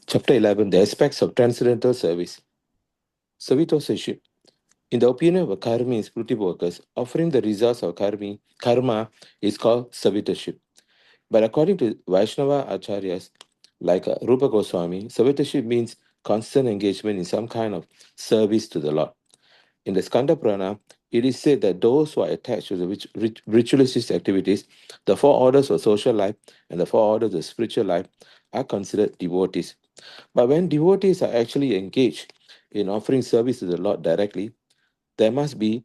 Chapter 11, the aspects of transcendental service. Savitosaship. In the opinion of karmi spiritual workers, offering the results of karma is called savitaship. But according to Vaishnava acharyas like Rupa Goswami, servitorship means constant engagement in some kind of service to the Lord. In the Skanda Purana, it is said that those who are attached to the ritualistic activities, the four orders of social life and the four orders of spiritual life, are considered devotees. But when devotees are actually engaged in offering service to the Lord directly, there must be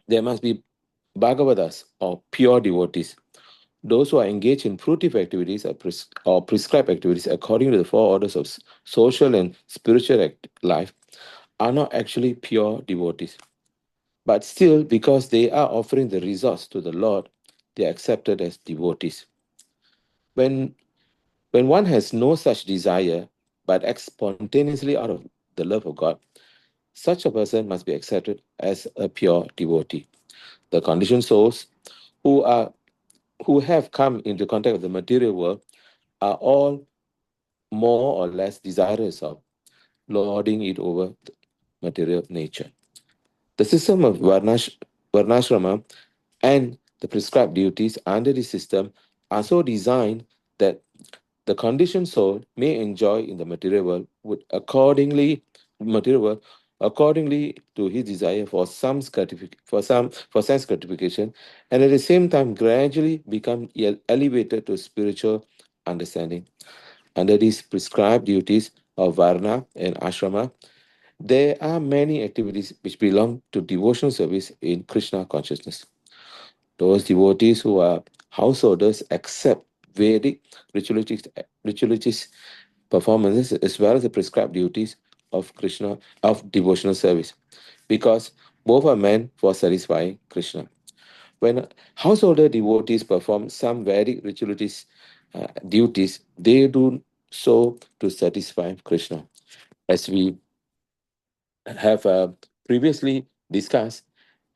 Bhagavadas or pure devotees. Those who are engaged in fruitive activities or prescribed activities according to the four orders of social and spiritual life are not actually pure devotees. But still, because they are offering the resource to the Lord, they are accepted as devotees. When one has no such desire, but acts spontaneously out of the love of God, such a person must be accepted as a pure devotee. The conditioned souls who have come into contact with the material world are all more or less desirous of lording it over material nature. The system of Varnashrama and the prescribed duties under the system are so designed that the conditioned soul may enjoy in the material world accordingly to his desire for for sense gratification, and at the same time gradually become elevated to spiritual understanding. Under these prescribed duties of Varna and Ashrama, there are many activities which belong to devotional service in Krishna consciousness. Those devotees who are householders accept Vedic ritualistic performances as well as the prescribed duties of devotional service, because both are meant for satisfying Krishna. When householder devotees perform some Vedic ritualistic duties, they do so to satisfy Krishna. As we have previously discussed,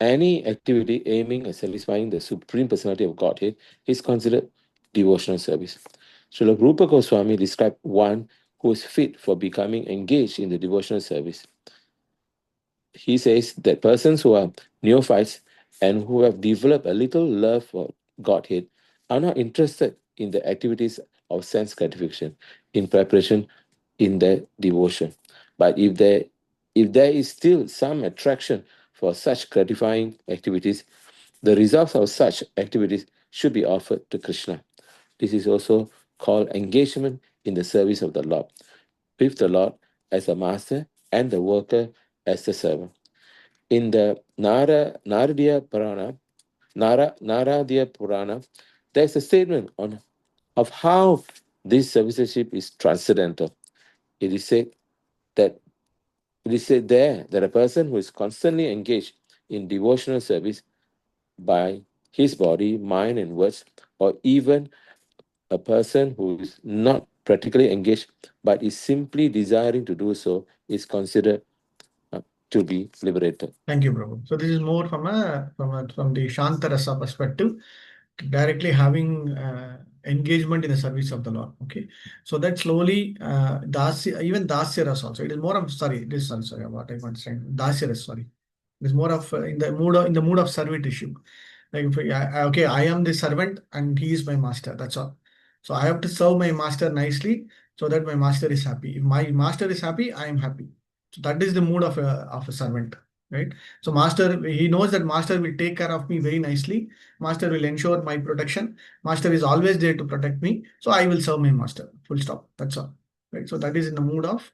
any activity aiming at satisfying the Supreme Personality of Godhead is considered devotional service. Srila Rupa Goswami described one who is fit for becoming engaged in the devotional service. He says that persons who are neophytes and who have developed a little love for Godhead are not interested in the activities of sense gratification in preparation in their devotion. But if there is still some attraction for such gratifying activities, the results of such activities should be offered to Krishna. This is also called engagement in the service of the Lord, with the Lord as the master and the worker as the servant. In the Naradiya Purana, there's a statement of how this servicemanship is transcendental. It is said that it is said there that a person who is constantly engaged in devotional service by his body, mind, and words, or even a person who is not practically engaged but is simply desiring to do so, is considered to be liberated. Thank you, Prabhu. So this is more from the Shantarasa perspective, directly having engagement in the service of the Lord. Okay, so that slowly even Dasya Rasa also. It is more of sorry, what I want to say. Dasya Rasa, sorry. It is more of in the mood of servitorship. Like if okay, I am the servant and he is my master. That's all. So I have to serve my master nicely so that my master is happy. If my master is happy, I am happy. So that is the mood of a servant, right? So master, he knows that master will take care of me very nicely. Master will ensure my protection. Master is always there to protect me. So I will serve my master. Full stop. That's all. Right. So that is in the mood of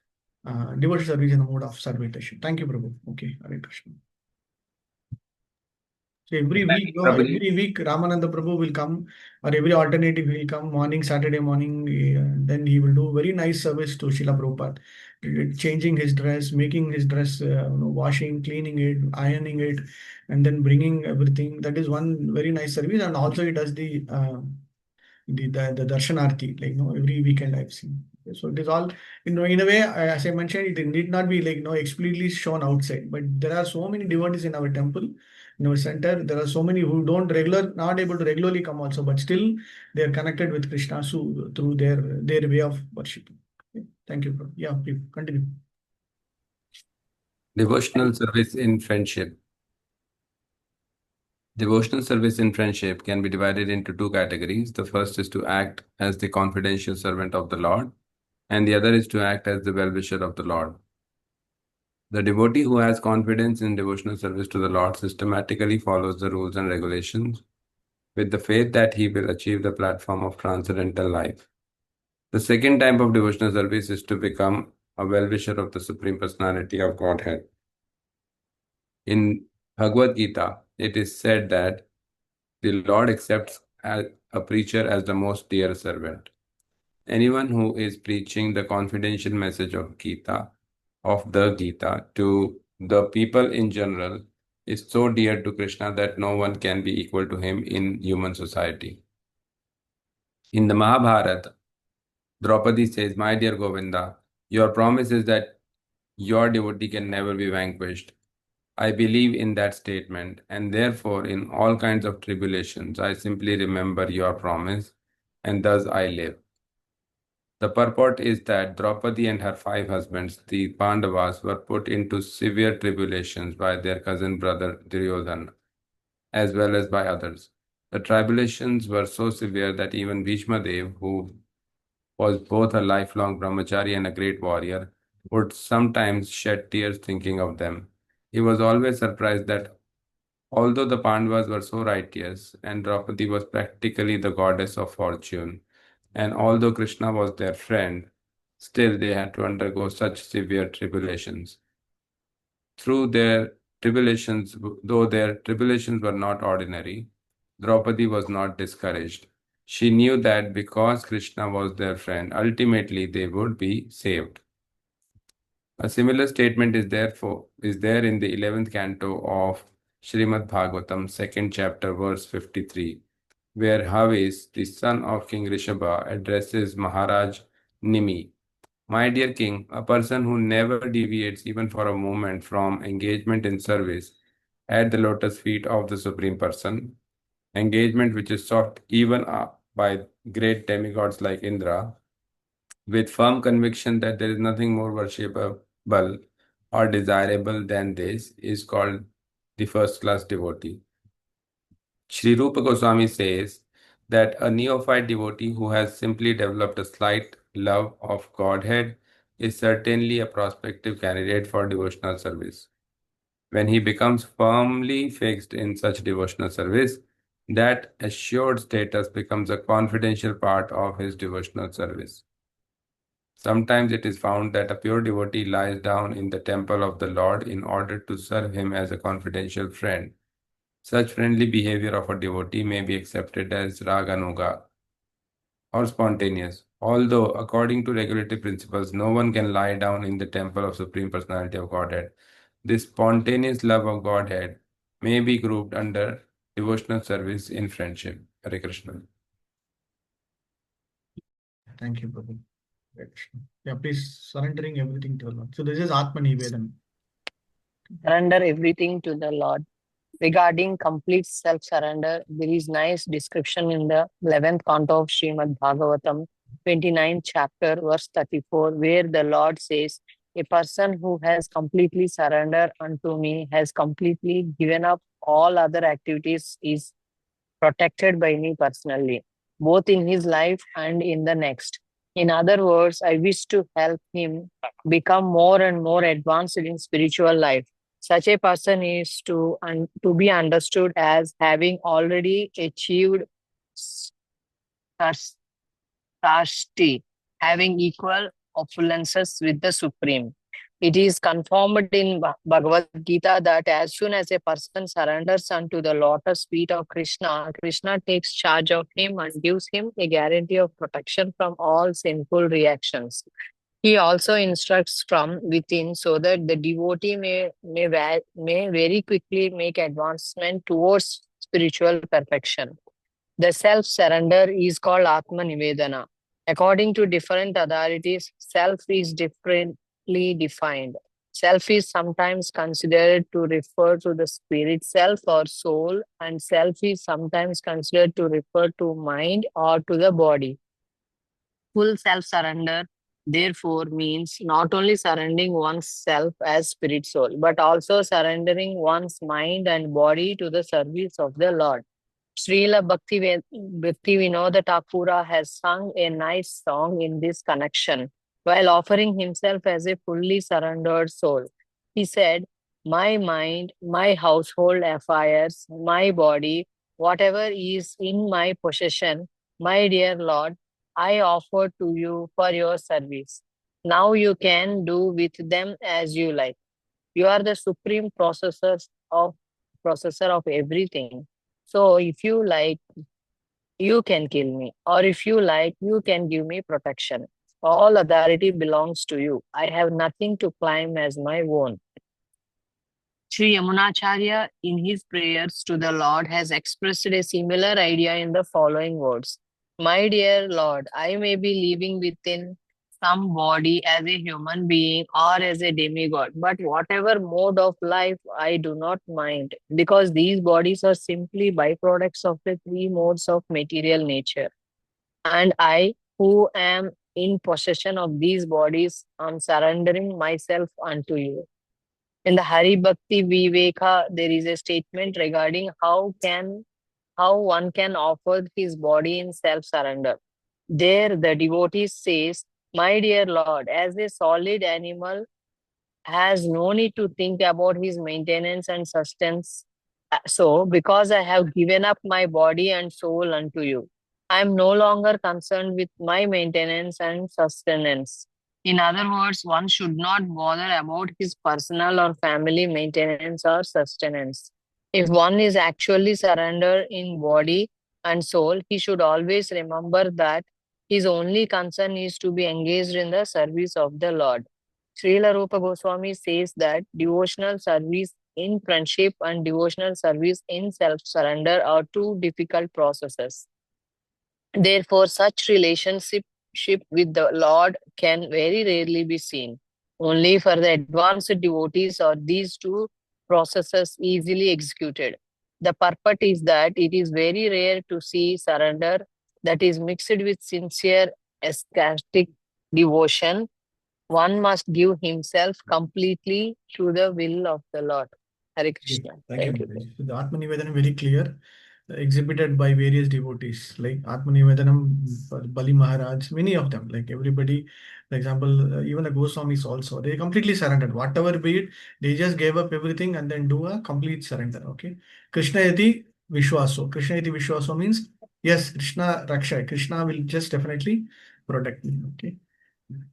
devoted service, in the mood of servitorship. Thank you, Prabhu. Okay. Hare Krishna. So every week, Ramananda Prabhu will come, or every alternative he will come morning, Saturday morning. Then he will do very nice service to Srila Prabhupada, changing his dress, making his dress, washing, cleaning it, ironing it, and then bringing everything. That is one very nice service, and also he does the darshanarti, like every weekend I've seen. So it is all, in a way, as I mentioned, it need not be like explicitly shown outside, but there are so many devotees in our temple, in our center. There are so many who not able to regularly come also, but still they are connected with Krishna through their way of worship. Okay. Thank you, bro. Yeah, please continue. Devotional service in friendship. Devotional service in friendship can be divided into two categories. The first is to act as the confidential servant of the Lord, and the other is to act as the well-wisher of the Lord. The devotee who has confidence in devotional service to the Lord systematically follows the rules and regulations with the faith that he will achieve the platform of transcendental life. The second type of devotional service is to become a well-wisher of the Supreme Personality of Godhead. In Bhagavad Gita, it is said that the Lord accepts a preacher as the most dear servant. Anyone who is preaching the confidential message of the Gita to the people in general, is so dear to Krishna that no one can be equal to him in human society. In the Mahabharata, Draupadi says, "My dear Govinda, your promise is that your devotee can never be vanquished. I believe in that statement, and therefore, in all kinds of tribulations, I simply remember your promise, and thus I live." The purport is that Draupadi and her 5 husbands, the Pandavas, were put into severe tribulations by their cousin brother Duryodhana, as well as by others. The tribulations were so severe that even Bhishma Dev, who was both a lifelong brahmachari and a great warrior, would sometimes shed tears thinking of them. He was always surprised that although the Pandavas were so righteous and Draupadi was practically the goddess of fortune, and although Krishna was their friend, still they had to undergo such severe tribulations. Through their tribulations, though their tribulations were not ordinary, Draupadi was not discouraged. She knew that because Krishna was their friend, ultimately they would be saved. A similar statement is there in the 11th canto of Srimad Bhagavatam, 2nd chapter, verse 53, where Havis, the son of King Rishabha, addresses Maharaj Nimi. My dear king, a person who never deviates even for a moment from engagement in service at the lotus feet of the Supreme Person, engagement which is sought even by great demigods like Indra, with firm conviction that there is nothing more worshipable or desirable than this, is called the first class devotee. Sri Rupa Goswami says that a neophyte devotee who has simply developed a slight love of Godhead is certainly a prospective candidate for devotional service. When he becomes firmly fixed in such devotional service, that assured status becomes a confidential part of his devotional service. Sometimes it is found that a pure devotee lies down in the temple of the Lord in order to serve him as a confidential friend. Such friendly behavior of a devotee may be accepted as raganuga or spontaneous. Although, according to regulative principles, no one can lie down in the temple of Supreme Personality of Godhead. This spontaneous love of Godhead may be grouped under devotional service in friendship. Hare Krishna. Thank you, Prabhu. Hare Krishna. Yeah, please surrendering everything to the Lord. So this is Atma Nivedana. Surrender everything to the Lord. Regarding complete self-surrender, there is nice description in the 11th canto of Srimad Bhagavatam, 29th chapter, verse 34, where the Lord says, "A person who has completely surrendered unto me has completely given up all other activities, is protected by me personally, both in his life and in the next." In other words, I wish to help him become more and more advanced in spiritual life. Such a person is to be understood as having already achieved sati, having equal opulences with the Supreme. It is confirmed in Bhagavad Gita that as soon as a person surrenders unto the lotus feet of Krishna, Krishna takes charge of him and gives him a guarantee of protection from all sinful reactions. He also instructs from within so that the devotee may very quickly make advancement towards spiritual perfection. The self surrender is called Atma Nivedana. According to different authorities, self is differently defined. Self is sometimes considered to refer to the spirit self or soul, and self is sometimes considered to refer to mind or to the body. Full self surrender therefore means not only surrendering oneself as spirit soul, but also surrendering one's mind and body to the service of the Lord. Srila Bhakti Vinoda Thakura has sung a nice song in this connection while offering himself as a fully surrendered soul. He said, "My mind, my household affairs, my body, whatever is in my possession, my dear Lord, I offer to you for your service. Now you can do with them as you like. You are the supreme processor of everything. So if you like, you can kill me, or if you like, you can give me protection. All authority belongs to you. I have nothing to claim as my own." Sri Yamunacharya, in his prayers to the Lord, has expressed a similar idea in the following words: "My dear Lord, I may be living within some body as a human being or as a demigod, but whatever mode of life I do not mind, because these bodies are simply byproducts of the three modes of material nature. And I, who am in possession of these bodies, am surrendering myself unto you." In the Hari Bhakti Viveka, there is a statement regarding how one can offer his body in self-surrender. There, the devotee says, "My dear Lord, as a solid animal has no need to think about his maintenance and sustenance. So, because I have given up my body and soul unto you, I am no longer concerned with my maintenance and sustenance." In other words, one should not bother about his personal or family maintenance or sustenance. If one is actually surrendered in body and soul, he should always remember that his only concern is to be engaged in the service of the Lord. Srila Rupa Goswami says that devotional service in friendship and devotional service in self surrender are two difficult processes. Therefore, such relationship with the Lord can very rarely be seen. Only for the advanced devotees are these two processes easily executed. The purport is that it is very rare to see surrender that is mixed with sincere ecstatic devotion. One must give himself completely to the will of the Lord. Hare Great. Krishna. Thank you, Thank you. Mataji. So the Atma Nivedanam very clear, exhibited by various devotees like Atma Nivedanam, Bali Maharaj, many of them, like everybody, for example, even the Goswamis also, they completely surrendered. Whatever be it, they just gave up everything and then do a complete surrender. Okay. Krishna Yati Vishwaso. Krishna Yati Vishwaso means, yes, Krishna Raksha. Krishna will just definitely protect me. Okay.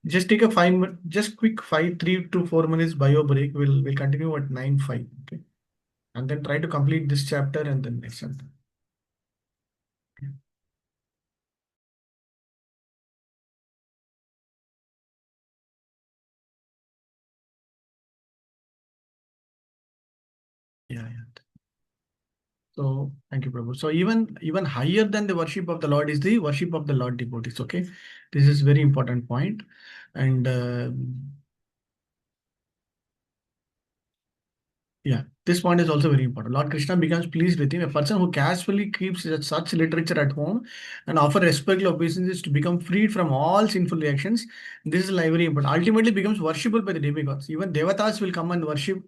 Just take a just quick 3 to 4 minutes bio break. We'll continue at 9:05. Okay. And then try to complete this chapter and then next chapter. Yeah. So thank you, Prabhu. So even higher than the worship of the Lord is the worship of the Lord devotees. Okay, this is very important point, and yeah, this point is also very important. Lord Krishna becomes pleased with him. A person who casually keeps such literature at home and offer respectful obeisances to become freed from all sinful reactions. This is like very important. Ultimately becomes worshipable by the demigods. Even devatas will come and worship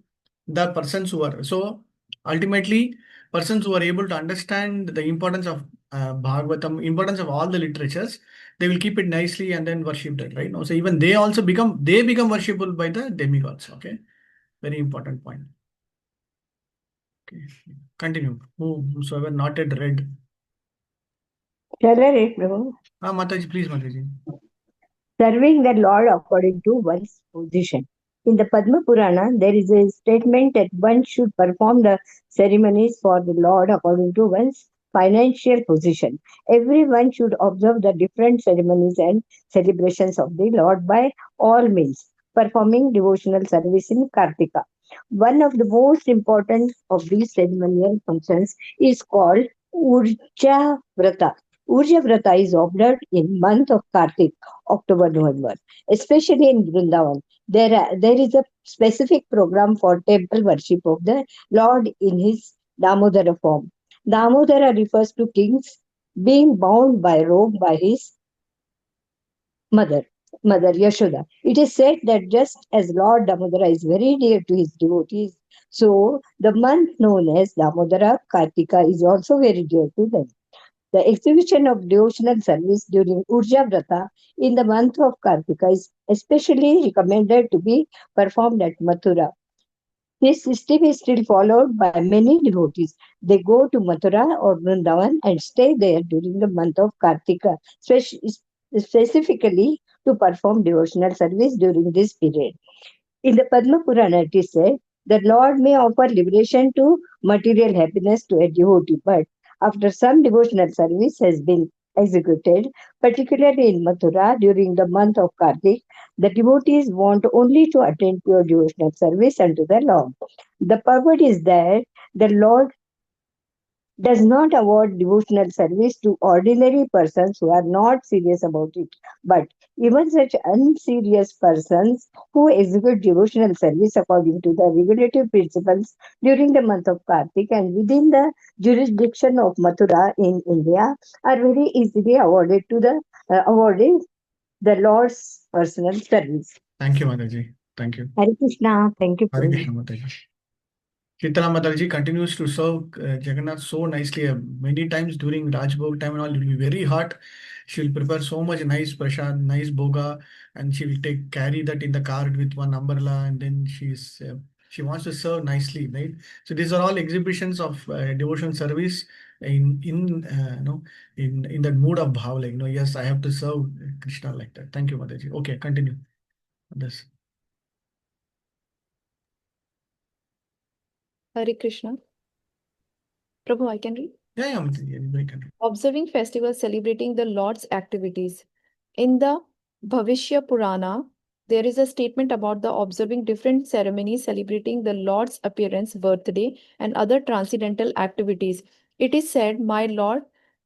the persons who are. So ultimately, persons who are able to understand the importance of Bhagavatam, importance of all the literatures, they will keep it nicely and then worship that, right? Now, so even they also become worshipable by the demigods. Okay, very important point. Okay. Continue. Whosoever not yet read. Shall I read, Prabhu? Mataji, please, Mataji. Serving the Lord according to one's position. In the Padma Purana, there is a statement that one should perform the ceremonies for the Lord according to one's financial position. Everyone should observe the different ceremonies and celebrations of the Lord by all means, performing devotional service in Kartika. One of the most important of these ceremonial functions is called Urja Vrata. Urja Vrata is observed in month of Kartik, October, November, especially in Vrindavan. There is a specific program for temple worship of the Lord in his Damodara form. Damodara refers to kings being bound by rope by his mother. Mother Yashoda. It is said that just as Lord Damodara is very dear to his devotees, so the month known as Damodara Kartika is also very dear to them. The exhibition of devotional service during Urja Vrata in the month of Kartika is especially recommended to be performed at Mathura. This system is still followed by many devotees. They go to Mathura or Vrindavan and stay there during the month of Kartika, specifically to perform devotional service during this period. In the Padma Purana, it is said that Lord may offer liberation to material happiness to a devotee, but after some devotional service has been executed, particularly in Mathura during the month of Kartik, the devotees want only to attend pure devotional service unto the Lord. The purport is that the Lord does not award devotional service to ordinary persons who are not serious about it, but even such unserious persons who execute devotional service according to the regulative principles during the month of Kartik and within the jurisdiction of Mathura in India are very easily awarded the Lord's personal service. Thank you, Mataji. Thank you. Hare Krishna. Thank you. Hare Krishna, Mataji. Shitala Mataji continues to serve Jagannath so nicely. Many times during Rajbhog time and all, it will be very hot. She will prepare so much nice prasad, nice boga, and she will carry that in the cart with one umbrella, and then she wants to serve nicely, right? So these are all exhibitions of devotional service in that mood of bhav, like yes, I have to serve Krishna like that. Thank you, Mataji. Okay, continue. This. Hare Krishna. Prabhu, I can read. Yeah, Mataji, anybody can read. Observing festivals celebrating the Lord's activities. In the Bhavishya Purana, there is a statement about the observing different ceremonies celebrating the Lord's appearance, birthday, and other transcendental activities. It is said, My Lord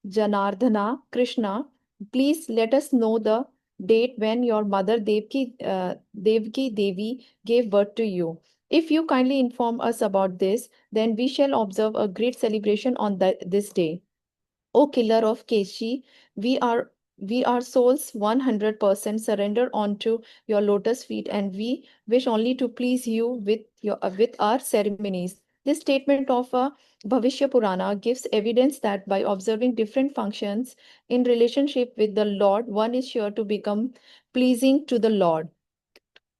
Janardhana Krishna, please let us know the date when your mother Devki Devi gave birth to you. If you kindly inform us about this, then we shall observe a great celebration on this day. O killer of Keshi, we are we are souls 100% surrender onto your lotus feet, and we wish only to please you with our ceremonies. This statement of a Bhavishya Purana gives evidence that by observing different functions in relationship with the Lord, one is sure to become pleasing to the Lord.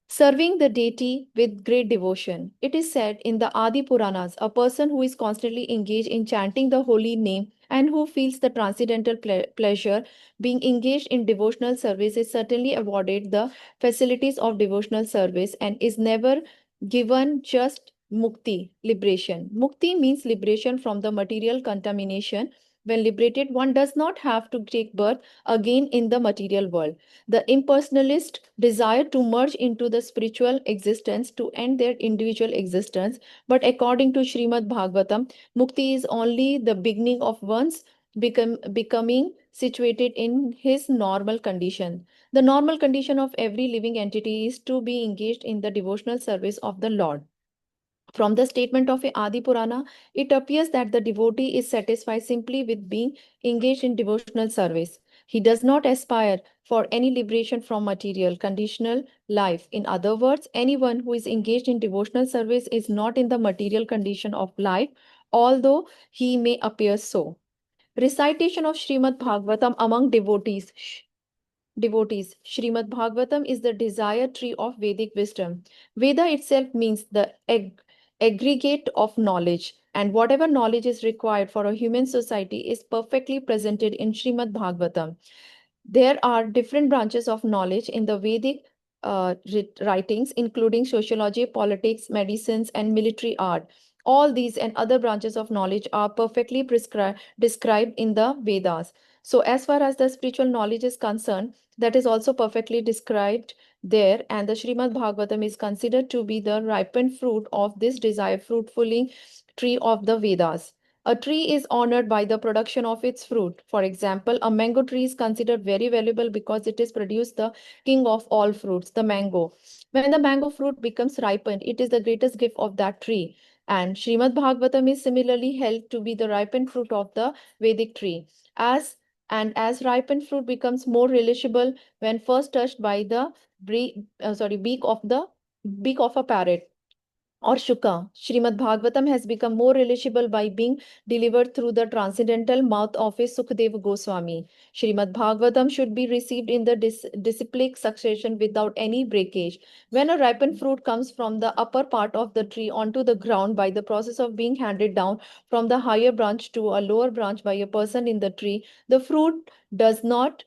Serving the deity with great devotion. It is said in the Adi Puranas, a person who is constantly engaged in chanting the holy name and who feels the transcendental pleasure being engaged in devotional service is certainly awarded the facilities of devotional service and is never given just mukti, liberation. Mukti means liberation from the material contamination. When liberated, one does not have to take birth again in the material world. The impersonalist desire to merge into the spiritual existence to end their individual existence. But according to Srimad Bhagavatam, Mukti is only the beginning of one's becoming situated in his normal condition. The normal condition of every living entity is to be engaged in the devotional service of the Lord. From the statement of a Adi Purana, it appears that the devotee is satisfied simply with being engaged in devotional service. He does not aspire for any liberation from material, conditional life. In other words, anyone who is engaged in devotional service is not in the material condition of life, although he may appear so. Recitation of Srimad Bhagavatam among devotees. Srimad Bhagavatam is the desire tree of Vedic wisdom. Veda itself means the aggregate of knowledge, and whatever knowledge is required for a human society is perfectly presented in Srimad Bhagavatam. There are different branches of knowledge in the Vedic writings, including sociology, politics, medicines, and military art. All these and other branches of knowledge are perfectly described in the Vedas. So, as far as the spiritual knowledge is concerned, that is also perfectly described there, and the Srimad Bhagavatam is considered to be the ripened fruit of this desired fruitfully tree of the Vedas. A tree is honored by the production of its fruit. For example, a mango tree is considered very valuable because it is produced the king of all fruits, the mango. When the mango fruit becomes ripened, it is the greatest gift of that tree. And Srimad Bhagavatam is similarly held to be the ripened fruit of the Vedic tree. and as ripened fruit becomes more relishable when first touched by the beak of a parrot or Shuka. Srimad Bhagavatam has become more relishable by being delivered through the transcendental mouth of a Sukadeva Goswami. Srimad Bhagavatam should be received in the disciplic succession without any breakage. When a ripened fruit comes from the upper part of the tree onto the ground by the process of being handed down from the higher branch to a lower branch by a person in the tree, the fruit does not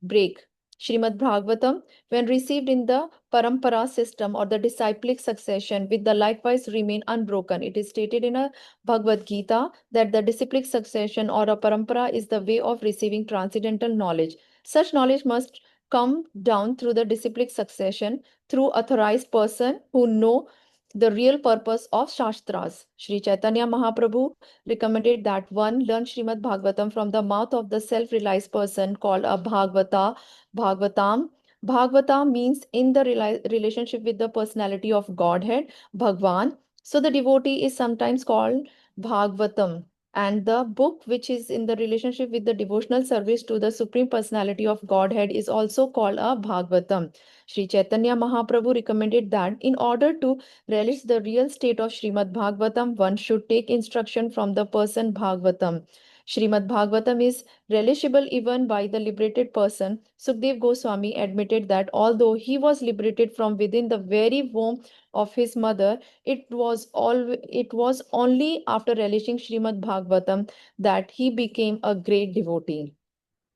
break. Srimad Bhagavatam, when received in the parampara system or the disciplic succession, with the likewise remain unbroken. It is stated in a Bhagavad Gita that the disciplic succession or a parampara is the way of receiving transcendental knowledge. Such knowledge must come down through the disciplic succession through authorized person who know the real purpose of Shastras. Sri Chaitanya Mahaprabhu recommended that one learn Srimad Bhagavatam from the mouth of the self-realized person called a Bhagavatam. Bhagavata means in the relationship with the personality of Godhead, Bhagwan. So the devotee is sometimes called Bhagavatam. And the book which is in the relationship with the devotional service to the Supreme Personality of Godhead is also called a Bhagavatam. Sri Chaitanya Mahaprabhu recommended that in order to relish the real state of Srimad Bhagavatam, one should take instruction from the person Bhagavatam. Srimad Bhagavatam is relishable even by the liberated person. Sukdev Goswami admitted that although he was liberated from within the very womb of his mother, it was only after relishing Srimad Bhagavatam that he became a great devotee.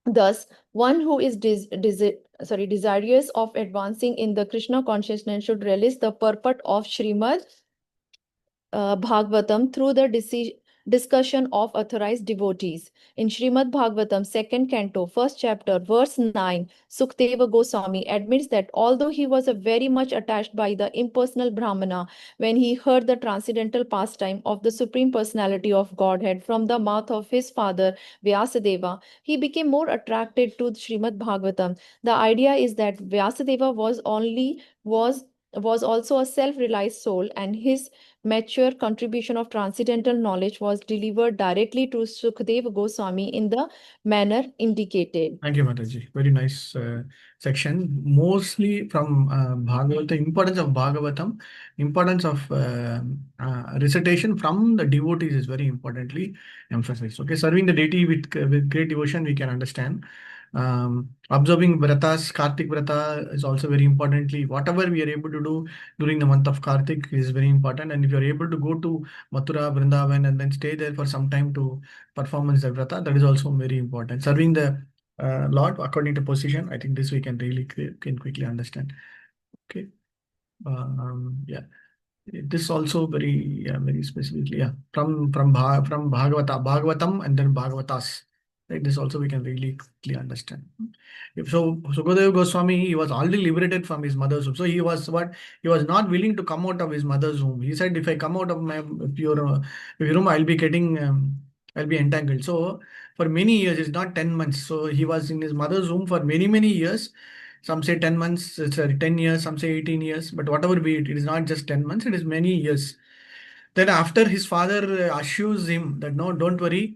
Thus, one who is desirous of advancing in the Krishna consciousness should relish the purport of Srimad Bhagavatam through the discussion of authorized devotees. In Srimad Bhagavatam, second canto, first chapter, verse 9, Sukdeva Goswami admits that although he was very much attached by the impersonal Brahmana, when he heard the transcendental pastime of the Supreme Personality of Godhead from the mouth of his father Vyasadeva, he became more attracted to Srimad Bhagavatam. The idea is that Vyasadeva was also a self-realized soul, and his mature contribution of transcendental knowledge was delivered directly to Sukadeva Goswami in the manner indicated. Thank you, Mataji. Very nice section. Mostly from Bhagavatam, importance of Bhagavatam, importance of recitation from the devotees is very importantly emphasized. Okay, serving the deity with great devotion, we can understand. Observing Vratas, Kartik Vrata is also very importantly, whatever we are able to do during the month of Kartik is very important. And if you are able to go to Mathura, Vrindavan, and then stay there for some time to performance the Vrata, that is also very important. Serving the Lord according to position, I think this we can really can quickly understand. Okay. Yeah. This also very specifically, yeah, from Bhagavatam and then Bhagavatas. Right, this also we can really clearly understand. If so, Sukadeva Goswami, he was already liberated from his mother's womb. So he was he was not willing to come out of his mother's womb. He said, if I come out of my pure womb, I'll be entangled. So for many years, it's not 10 months. So he was in his mother's womb for many years. Some say 10 months, sorry, 10 years, some say 18 years, but whatever be it, it is not just 10 months, it is many years. Then after his father assures him that no, don't worry,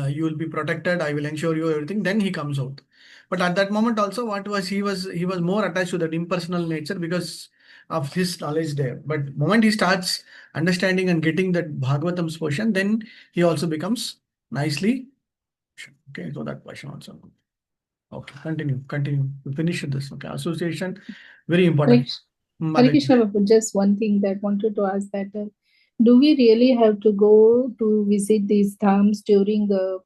you will be protected, I will ensure you everything, then he comes out. But at that moment also, he was more attached to that impersonal nature because of his knowledge there. But moment he starts understanding and getting that Bhagavatam's portion, then he also becomes nicely. Okay, so that portion also. Okay, continue. We finish this. Okay, association, very important. Hare Krishna, Babu, just one thing that wanted to ask that do we really have to go to visit these dhams during the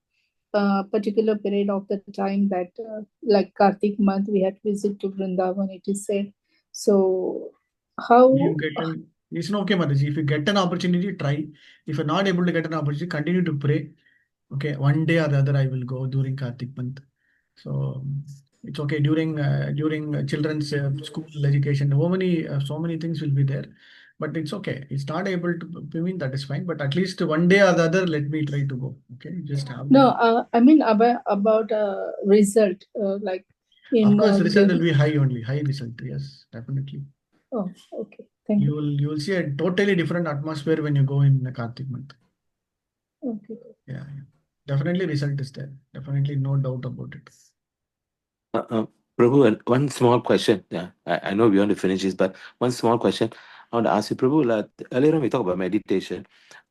particular period of the time that like Kartik month we had to visit to Vrindavan, it is said. So how it's okay, Mataji. If you get an opportunity, try. If you're not able to get an opportunity, continue to pray. Okay, one day or the other I will go during Kartik month. So it's okay during children's school education. So many things will be there, but it's okay. It's not able to mean that is fine. But at least one day or the other, let me try to go. Okay, just have. No, I mean about result like in. Of course, result will be high only. High result, yes, definitely. Oh, okay. Thank you. You will see a totally different atmosphere when you go in the Kartik month. Okay. Yeah. definitely result is there. Definitely, no doubt about it. Prabhu, and one small question. Yeah, I know we want to finish this, but one small question I want to ask you, Prabhu. Earlier on, we talked about meditation.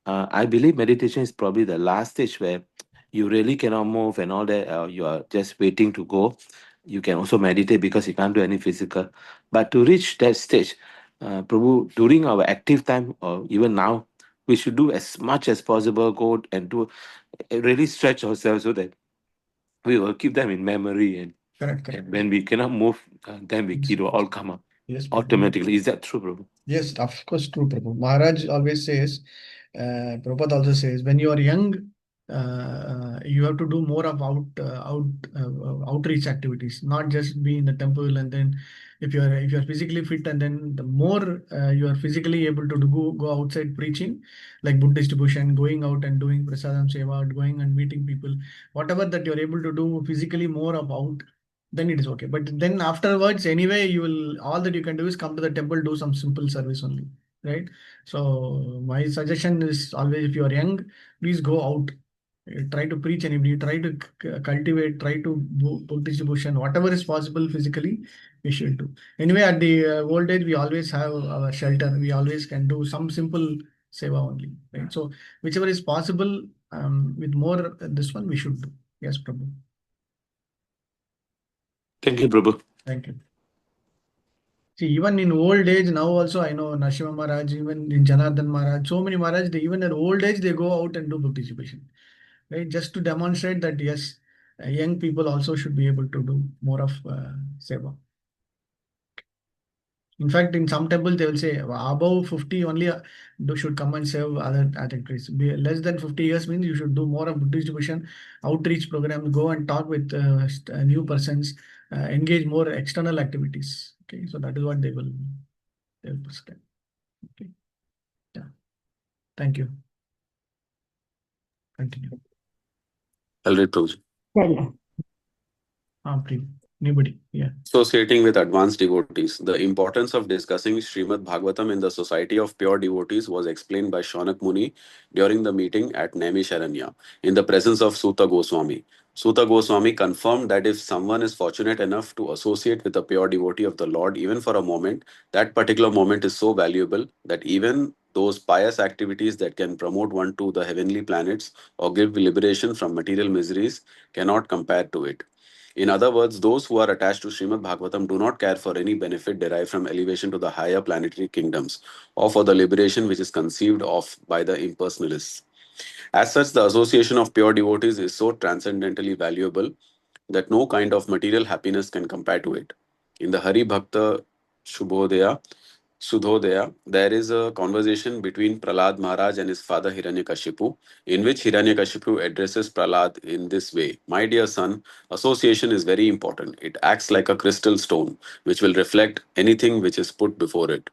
I believe meditation is probably the last stage where you really cannot move and all that. You are just waiting to go. You can also meditate because you can't do any physical. But to reach that stage, Prabhu, during our active time or even now, we should do as much as possible, go and do really stretch ourselves so that we will keep them in memory. And Correct. and when we cannot move, then it will all come up Yes, Prabhu. automatically. Is that true, Prabhu? Yes, of course, true, Prabhu. Maharaj always says, Prabhupada also says, when you are young, you have to do more of outreach activities, not just be in the temple. And then, if you are physically fit, and then the more you are physically able to go outside preaching, like book distribution, going out and doing prasadam seva, going and meeting people, whatever that you are able to do physically more about, then it is okay. But then afterwards, anyway, you will, all that you can do is come to the temple, do some simple service only, right? So my suggestion is always, if you are young, please go out. Try to preach anybody, try to cultivate, try to do book distribution, whatever is possible physically, we should do. Anyway, at the old age, we always have our shelter. We always can do some simple seva only, right? So whichever is possible, with more this one, we should do. Yes, Prabhu. Thank you, Prabhu. Thank you. See, even in old age, now also I know Narasimha Maharaj, even in Janardhan Maharaj, so many Maharaj, they, even at old age, they go out and do book distribution, right? Just to demonstrate that, yes, young people also should be able to do more of seva. In fact, in some temples, they will say above 50 only should come and serve other activities. Less than 50 years means you should do more of book distribution, outreach programs, go and talk with new persons, engage more external activities. Okay, so that is what they'll prescribe. Okay, yeah. Thank you. Continue. I'll read, Prabhuji. Please. Anybody? Yeah. Associating with advanced devotees. The importance of discussing Srimad Bhagavatam in the society of pure devotees was explained by Shaunak Muni during the meeting at Naimisharanya in the presence of Suta Goswami. Suta Goswami confirmed that if someone is fortunate enough to associate with a pure devotee of the Lord even for a moment, that particular moment is so valuable that even those pious activities that can promote one to the heavenly planets or give liberation from material miseries cannot compare to it. In other words, those who are attached to Srimad Bhagavatam do not care for any benefit derived from elevation to the higher planetary kingdoms or for the liberation which is conceived of by the impersonalists. As such, the association of pure devotees is so transcendently valuable that no kind of material happiness can compare to it. In the Hari Bhakta Shubhodaya, Sudhodaya, there is a conversation between Prahlad Maharaj and his father Hiranyakashipu, in which Hiranyakashipu addresses Prahlad in this way: My dear son, association is very important. It acts like a crystal stone, which will reflect anything which is put before it.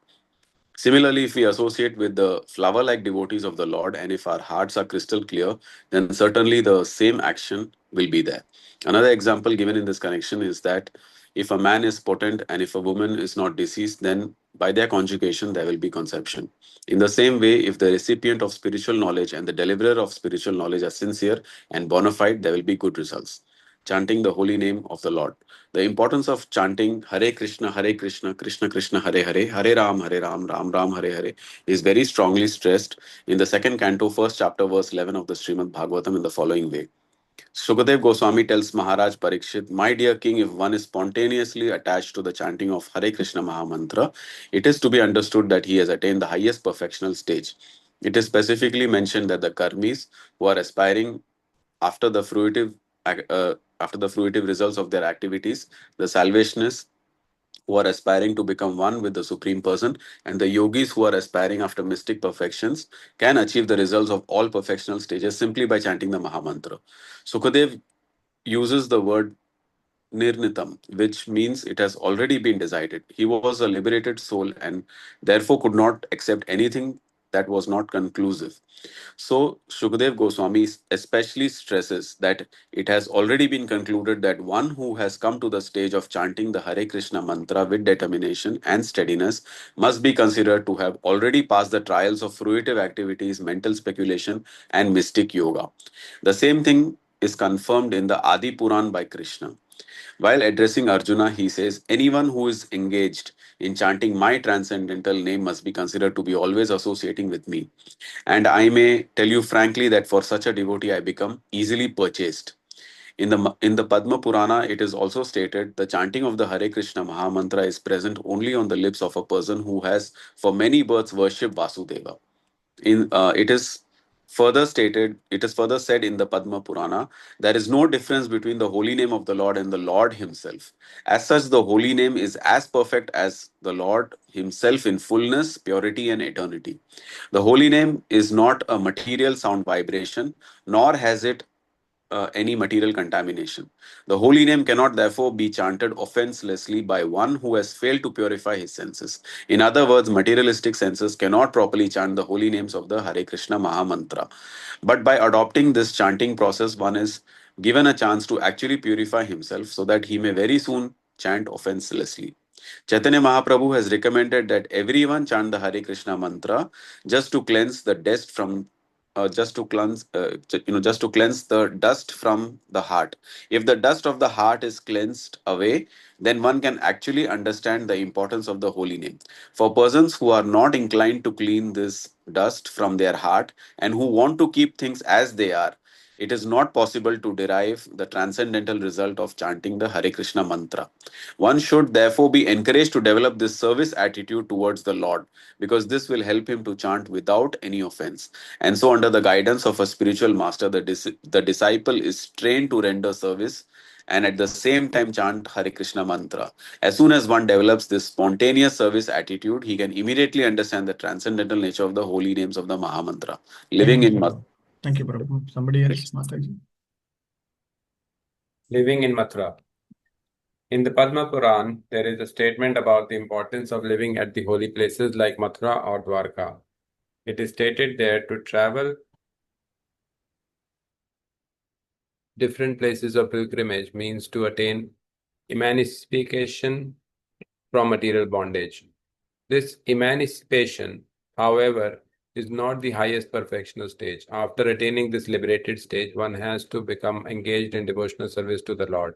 Similarly, if we associate with the flower like devotees of the Lord, and if our hearts are crystal clear, then certainly the same action will be there. Another example given in this connection is that if a man is potent and if a woman is not deceased, then by their conjugation there will be conception. In the same way, if the recipient of spiritual knowledge and the deliverer of spiritual knowledge are sincere and bona fide, there will be good results. Chanting the holy name of the Lord. The importance of chanting Hare Krishna, Krishna Krishna, Hare Hare, Hare Ram, Ram Ram, Hare Hare is very strongly stressed in the second canto, first chapter, verse 11 of the Srimad Bhagavatam in the following way. Sukadev Goswami tells Maharaj Parikshit, My dear king, if one is spontaneously attached to the chanting of Hare Krishna Mahamantra, it is to be understood that he has attained the highest perfectional stage. It is specifically mentioned that the karmis who are aspiring after the fruitive after the fruitive results of their activities, the salvationists who are aspiring to become one with the Supreme Person, and the yogis who are aspiring after mystic perfections can achieve the results of all perfectional stages simply by chanting the Mahamantra. Sukadev uses the word nirnitam, which means it has already been decided. He was a liberated soul and therefore could not accept anything that was not conclusive. So, Shukdev Goswami especially stresses that it has already been concluded that one who has come to the stage of chanting the Hare Krishna mantra with determination and steadiness must be considered to have already passed the trials of fruitive activities, mental speculation, and mystic yoga. The same thing is confirmed in the Adi Puran by Krishna. While addressing Arjuna, he says, anyone who is engaged in chanting my transcendental name must be considered to be always associating with me. And I may tell you frankly that for such a devotee, I become easily purchased. In the Padma Purana, it is also stated the chanting of the Hare Krishna Maha Mantra is present only on the lips of a person who has for many births worshipped Vasudeva. It is further said in the Padma Purana, there is no difference between the holy name of the Lord and the Lord Himself. As such, the holy name is as perfect as the Lord Himself in fullness, purity, and eternity. The holy name is not a material sound vibration, nor has it any material contamination. The holy name cannot therefore be chanted offenselessly by one who has failed to purify his senses. In other words, materialistic senses cannot properly chant the holy names of the Hare Krishna Maha Mantra. But by adopting this chanting process, one is given a chance to actually purify himself so that he may very soon chant offenselessly. Chaitanya Mahaprabhu has recommended that everyone chant the Hare Krishna mantra just to cleanse the dust from just to cleanse the dust from the heart. If the dust of the heart is cleansed away, then one can actually understand the importance of the holy name. For persons who are not inclined to clean this dust from their heart and who want to keep things as they are, it is not possible to derive the transcendental result of chanting the Hare Krishna mantra. One should therefore be encouraged to develop this service attitude towards the Lord, because this will help him to chant without any offense. And so, under the guidance of a spiritual master, the disciple is trained to render service and at the same time chant Hare Krishna mantra. As soon as one develops this spontaneous service attitude, he can immediately understand the transcendental nature of the holy names of the Maha Mantra. Living in Thank you, Prabhu. Somebody else, Mataji. Living in Mathura. In the Padma Puran, there is a statement about the importance of living at the holy places like Mathura or Dwarka. It is stated there to travel different places of pilgrimage means to attain emancipation from material bondage. This emancipation, however, is not the highest perfectional stage. After attaining this liberated stage, one has to become engaged in devotional service to the Lord.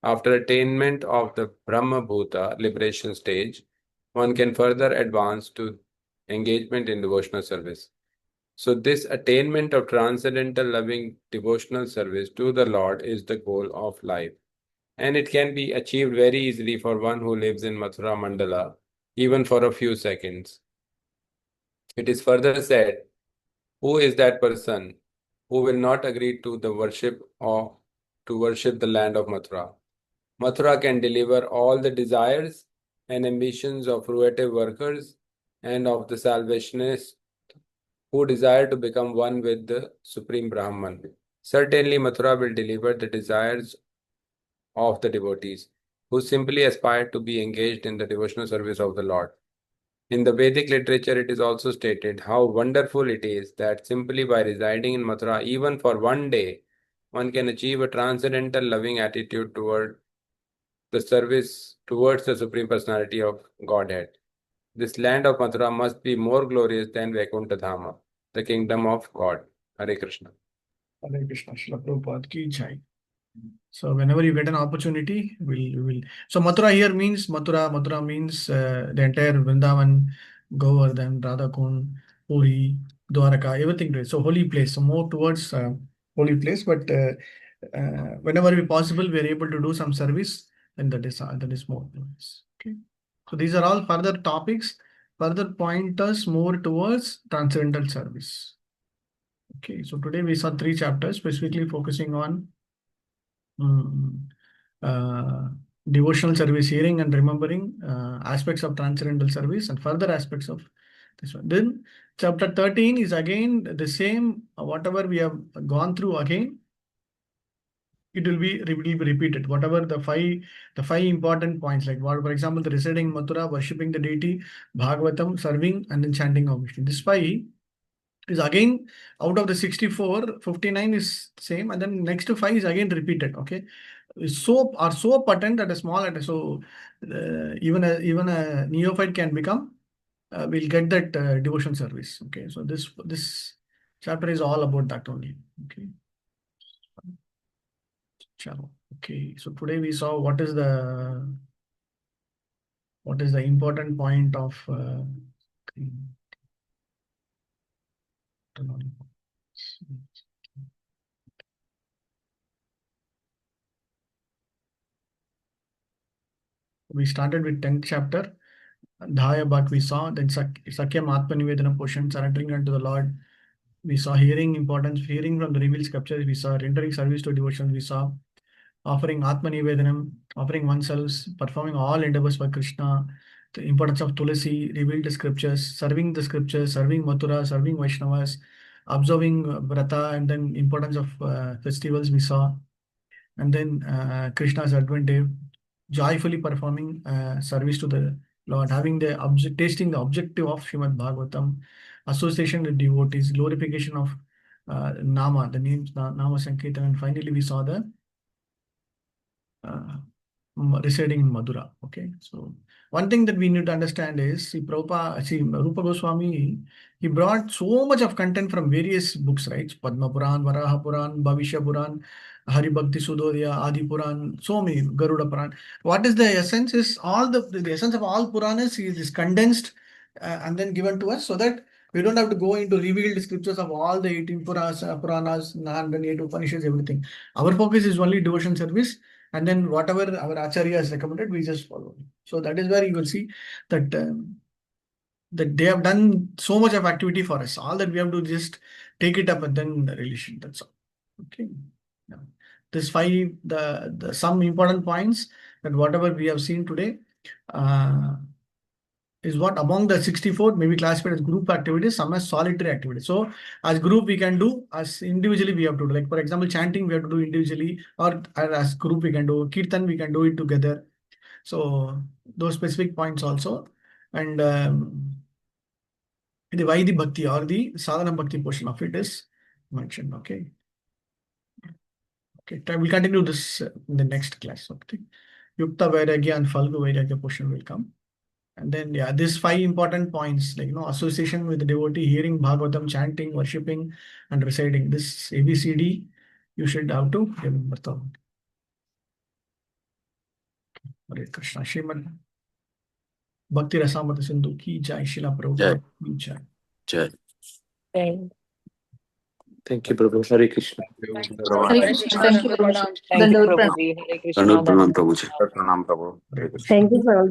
After attainment of the Brahma Bhuta liberation stage, one can further advance to engagement in devotional service. So, this attainment of transcendental loving devotional service to the Lord is the goal of life. And it can be achieved very easily for one who lives in Mathura Mandala, even for a few seconds. It is further said, who is that person who will not agree to the worship or to worship the land of Mathura? Mathura can deliver all the desires and ambitions of fruitive workers and of the salvationists who desire to become one with the Supreme Brahman. Certainly, Mathura will deliver the desires of the devotees who simply aspire to be engaged in the devotional service of the Lord. In the Vedic literature, it is also stated how wonderful it is that simply by residing in Mathura, even for one day, one can achieve a transcendental loving attitude toward the service towards the Supreme Personality of Godhead. This land of Mathura must be more glorious than Vaikuntha Dhama, the kingdom of God. Hare Krishna. Hare Krishna, Srila Prabhupada ki jai. So whenever you get an opportunity, we'll. So Mathura here means Mathura. Mathura means the entire Vrindavan, Govardhan, Radhakund, Puri, Dwaraka, everything. Right? So holy place. So more towards holy place. But whenever we possible, we are able to do some service, and that is more nice. Okay. So these are all further topics. Further point us more towards transcendental service. Okay. So today we saw 3 chapters specifically focusing on uh, devotional service, hearing and remembering aspects of transcendental service and further aspects of this one. Then chapter 13 is again the same, whatever we have gone through again. it will be repeated. Whatever the five important points, like what, for example, the residing in Mathura, worshipping the deity, Bhagavatam, serving, and then chanting of Vishnu. This 5 is again out of the 64, 59 is same, and then next to 5 is again repeated. Okay, so patent that a small so even a neophyte can become will get that devotion service. Okay, so this chapter is all about that only. Okay. Chalo. Okay, so today we saw what is the important point of we started with 10th chapter, Dhaya Bhak we saw, then Sakyam Atma Nivedana portion, surrendering unto the Lord. We saw hearing importance, hearing from the revealed scriptures. We saw rendering service to devotion. We saw offering Atma Nivedanam, offering oneself, performing all endeavors for Krishna, the importance of Tulasi, revealed scriptures, serving Mathura, serving Vaishnavas, observing Vrata, and then importance of festivals we saw. And then Krishna's advantage, joyfully performing service to the Lord, having the tasting the objective of Srimad Bhagavatam, association with devotees, glorification of Nama, the names Nama Sankirtan, and finally we saw the residing in Madura. Okay, so one thing that we need to understand is Rupa Goswami, he brought so much of content from various books, right? Padma Puran, Varaha Puran, Bhavishya Puran, Hari Bhakti Sudodaya, Adi Puran, so many, Garuda Puran. What is the essence is all the essence of all Puranas is condensed and then given to us so that we don't have to go into revealed scriptures of all the 18 Puranas, 908 Upanishads, everything. Our focus is only devotion service. And then whatever our Acharya has recommended, we just follow. So that is where you will see that that they have done so much of activity for us. All that we have to just take it up and then the relation. That's all. Okay. Now, this 5, the some important points that whatever we have seen today is what among the 64 may be classified as group activities, some as solitary activities. So as group we can do, as individually we have to do. Like for example, chanting we have to do individually, or as group we can do. Kirtan we can do it together. So those specific points also. And the Vaidhi Bhakti or the Sadhana Bhakti portion of it is mentioned. Okay. Okay, we'll continue this in the next class. Okay. Yukta Vairagya and Falgu Vairagya portion will come. And then, yeah, these 5 important points, like, association with the devotee, hearing Bhagavatam, chanting, worshipping, and reciting. This ABCD, you should have to remember. Hare Krishna. Srimad Bhakti Rasamrita Sindhu ki jai, Srila Prabhupada ki jai. Jai. Thank you, Prabhu. Hare Krishna. Hare Krishna. Thank you, Prabhuji. Thank you, Dandavat pranam. Prabhuji. Hare Krishna. Pranam Prabhu. Pranam Prabhu. Hare Krishna. Thank you for all